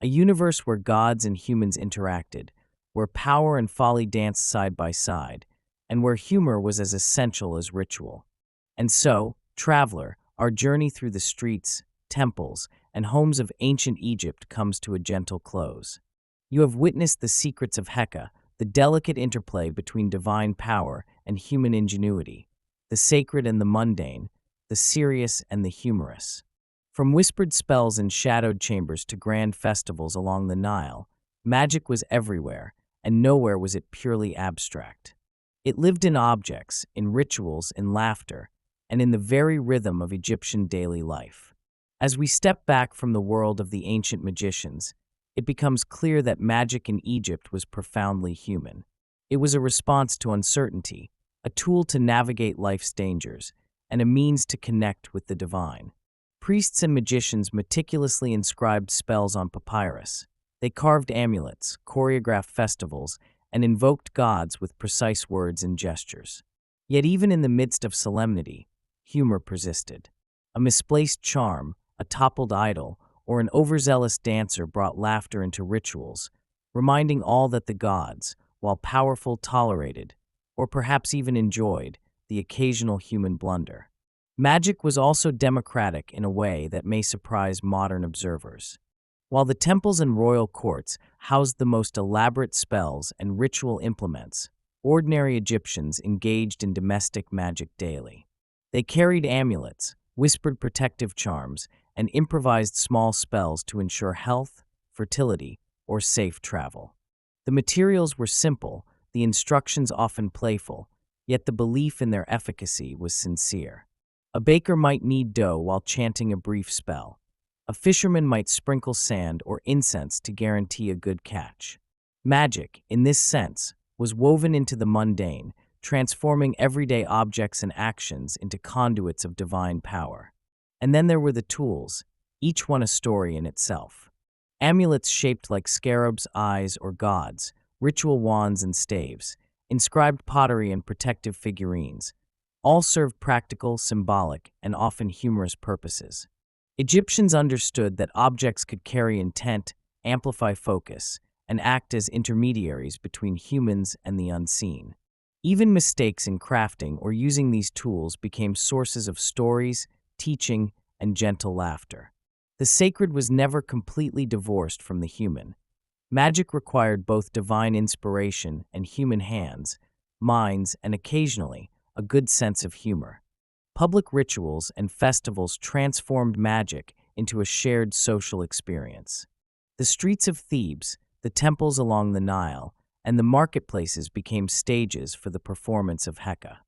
a universe where gods and humans interacted, where power and folly danced side by side, and where humor was as essential as ritual. And so, traveler, our journey through the streets, temples, and homes of ancient Egypt comes to a gentle close. You have witnessed the secrets of Heka, the delicate interplay between divine power and human ingenuity, the sacred and the mundane, the serious and the humorous. From whispered spells in shadowed chambers to grand festivals along the Nile, magic was everywhere, and nowhere was it purely abstract. It lived in objects, in rituals, in laughter, and in the very rhythm of Egyptian daily life. As we step back from the world of the ancient magicians, it becomes clear that magic in Egypt was profoundly human. It was a response to uncertainty, a tool to navigate life's dangers, and a means to connect with the divine. Priests and magicians meticulously inscribed spells on papyrus. They carved amulets, choreographed festivals, and invoked gods with precise words and gestures. Yet even in the midst of solemnity, humor persisted. A misplaced charm, a toppled idol, or an overzealous dancer brought laughter into rituals, reminding all that the gods, while powerful, tolerated, or perhaps even enjoyed, the occasional human blunder. Magic was also democratic in a way that may surprise modern observers. While the temples and royal courts housed the most elaborate spells and ritual implements, ordinary Egyptians engaged in domestic magic daily. They carried amulets, whispered protective charms, and improvised small spells to ensure health, fertility, or safe travel. The materials were simple, the instructions often playful, yet the belief in their efficacy was sincere. A baker might knead dough while chanting a brief spell. A fisherman might sprinkle sand or incense to guarantee a good catch. Magic, in this sense, was woven into the mundane, transforming everyday objects and actions into conduits of divine power. And then there were the tools, each one a story in itself. Amulets shaped like scarabs, eyes, or gods, ritual wands and staves, inscribed pottery and protective figurines, all served practical, symbolic, and often humorous purposes. Egyptians understood that objects could carry intent, amplify focus, and act as intermediaries between humans and the unseen. Even mistakes in crafting or using these tools became sources of stories, teaching, and gentle laughter. The sacred was never completely divorced from the human. Magic required both divine inspiration and human hands, minds, and occasionally, a good sense of humor. Public rituals and festivals transformed magic into a shared social experience. The streets of Thebes, the temples along the Nile, and the marketplaces became stages for the performance of Heka.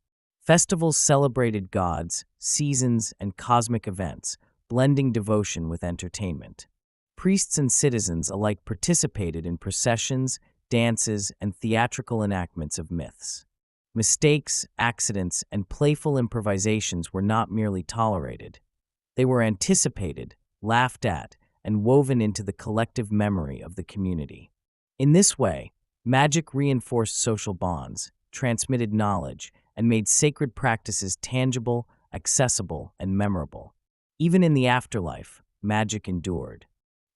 Festivals celebrated gods, seasons, and cosmic events, blending devotion with entertainment. Priests and citizens alike participated in processions, dances, and theatrical enactments of myths. Mistakes, accidents, and playful improvisations were not merely tolerated. They were anticipated, laughed at, and woven into the collective memory of the community. In this way, magic reinforced social bonds, transmitted knowledge, and made sacred practices tangible, accessible, and memorable. Even in the afterlife, magic endured.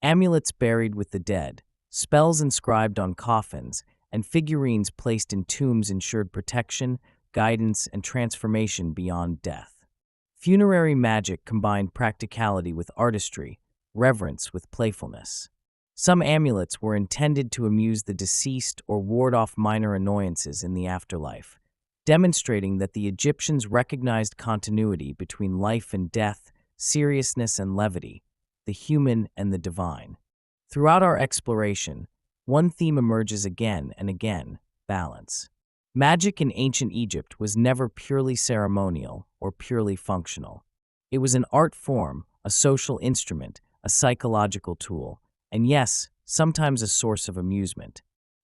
Amulets buried with the dead, spells inscribed on coffins, and figurines placed in tombs ensured protection, guidance, and transformation beyond death. Funerary magic combined practicality with artistry, reverence with playfulness. Some amulets were intended to amuse the deceased or ward off minor annoyances in the afterlife, demonstrating that the Egyptians recognized continuity between life and death, seriousness and levity, the human and the divine. Throughout our exploration, one theme emerges again and again: balance. Magic in ancient Egypt was never purely ceremonial or purely functional. It was an art form, a social instrument, a psychological tool, and yes, sometimes a source of amusement.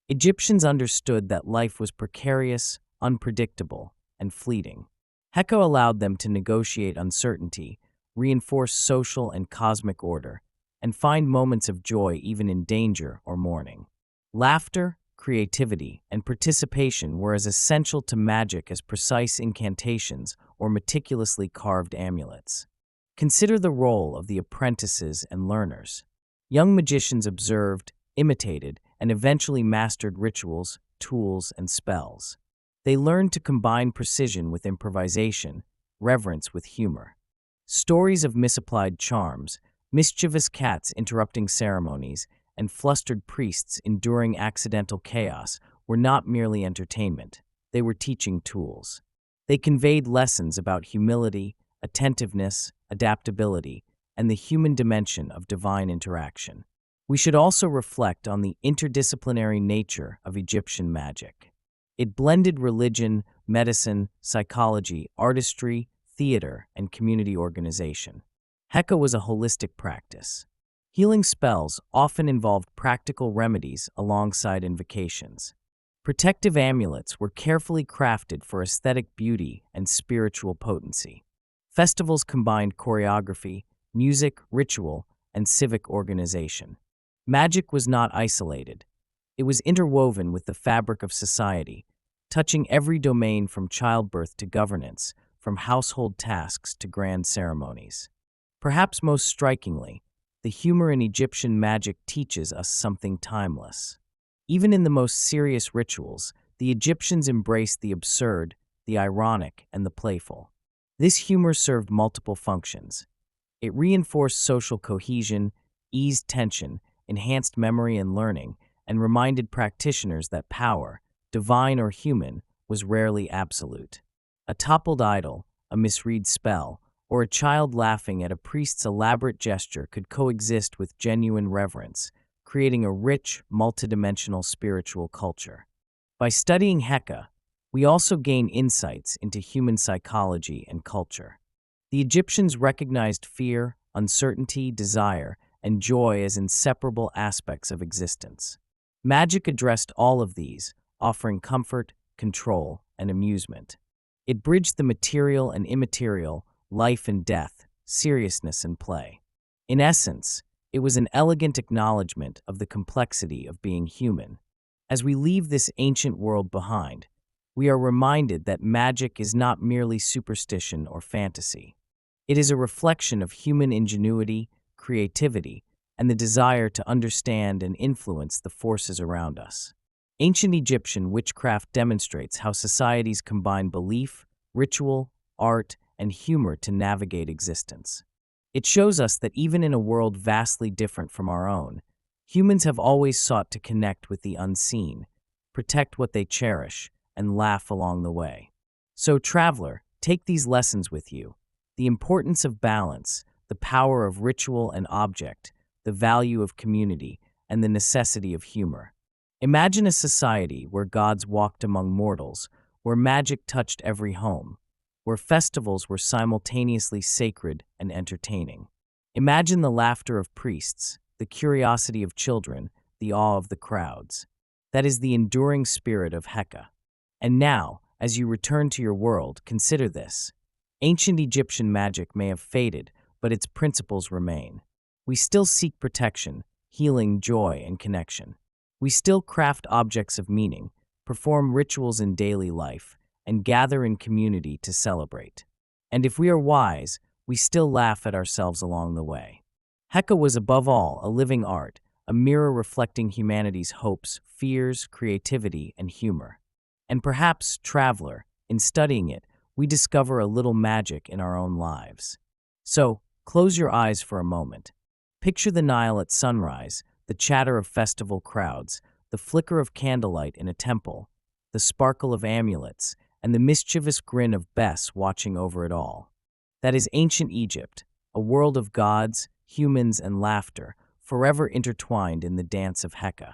Egyptians understood that life was precarious, unpredictable, and fleeting. Heka allowed them to negotiate uncertainty, reinforce social and cosmic order, and find moments of joy even in danger or mourning. Laughter, creativity, and participation were as essential to magic as precise incantations or meticulously carved amulets. Consider the role of the apprentices and learners. Young magicians observed, imitated, and eventually mastered rituals, tools, and spells. They learned to combine precision with improvisation, reverence with humor. Stories of misapplied charms, mischievous cats interrupting ceremonies, and flustered priests enduring accidental chaos were not merely entertainment, they were teaching tools. They conveyed lessons about humility, attentiveness, adaptability, and the human dimension of divine interaction. We should also reflect on the interdisciplinary nature of Egyptian magic. It blended religion, medicine, psychology, artistry, theater, and community organization. Heka was a holistic practice. Healing spells often involved practical remedies alongside invocations. Protective amulets were carefully crafted for aesthetic beauty and spiritual potency. Festivals combined choreography, music, ritual, and civic organization. Magic was not isolated. It was interwoven with the fabric of society, touching every domain from childbirth to governance, from household tasks to grand ceremonies. Perhaps most strikingly, the humor in Egyptian magic teaches us something timeless. Even in the most serious rituals, the Egyptians embraced the absurd, the ironic, and the playful. This humor served multiple functions. It reinforced social cohesion, eased tension, enhanced memory and learning, and reminded practitioners that power, divine or human, was rarely absolute. A toppled idol, a misread spell, or a child laughing at a priest's elaborate gesture could coexist with genuine reverence, creating a rich, multidimensional spiritual culture. By studying Heka, we also gain insights into human psychology and culture. The Egyptians recognized fear, uncertainty, desire, and joy as inseparable aspects of existence. Magic addressed all of these, offering comfort, control, and amusement. It bridged the material and immaterial, life and death, seriousness and play. In essence, it was an elegant acknowledgement of the complexity of being human. As we leave this ancient world behind, we are reminded that magic is not merely superstition or fantasy. It is a reflection of human ingenuity, creativity, and the desire to understand and influence the forces around us. Ancient Egyptian witchcraft demonstrates how societies combine belief, ritual, art, and humor to navigate existence. It shows us that even in a world vastly different from our own, humans have always sought to connect with the unseen, protect what they cherish, and laugh along the way. So, traveler, take these lessons with you: the importance of balance, the power of ritual and object, the value of community, and the necessity of humor. Imagine a society where gods walked among mortals, where magic touched every home, where festivals were simultaneously sacred and entertaining. Imagine the laughter of priests, the curiosity of children, the awe of the crowds. That is the enduring spirit of Heka. And now, as you return to your world, consider this. Ancient Egyptian magic may have faded, but its principles remain. We still seek protection, healing, joy, and connection. We still craft objects of meaning, perform rituals in daily life, and gather in community to celebrate. And if we are wise, we still laugh at ourselves along the way. Heka was above all a living art, a mirror reflecting humanity's hopes, fears, creativity, and humor. And perhaps, traveler, in studying it, we discover a little magic in our own lives. So, close your eyes for a moment. Picture the Nile at sunrise, the chatter of festival crowds, the flicker of candlelight in a temple, the sparkle of amulets, and the mischievous grin of Bes watching over it all. That is ancient Egypt, a world of gods, humans, and laughter, forever intertwined in the dance of Heka.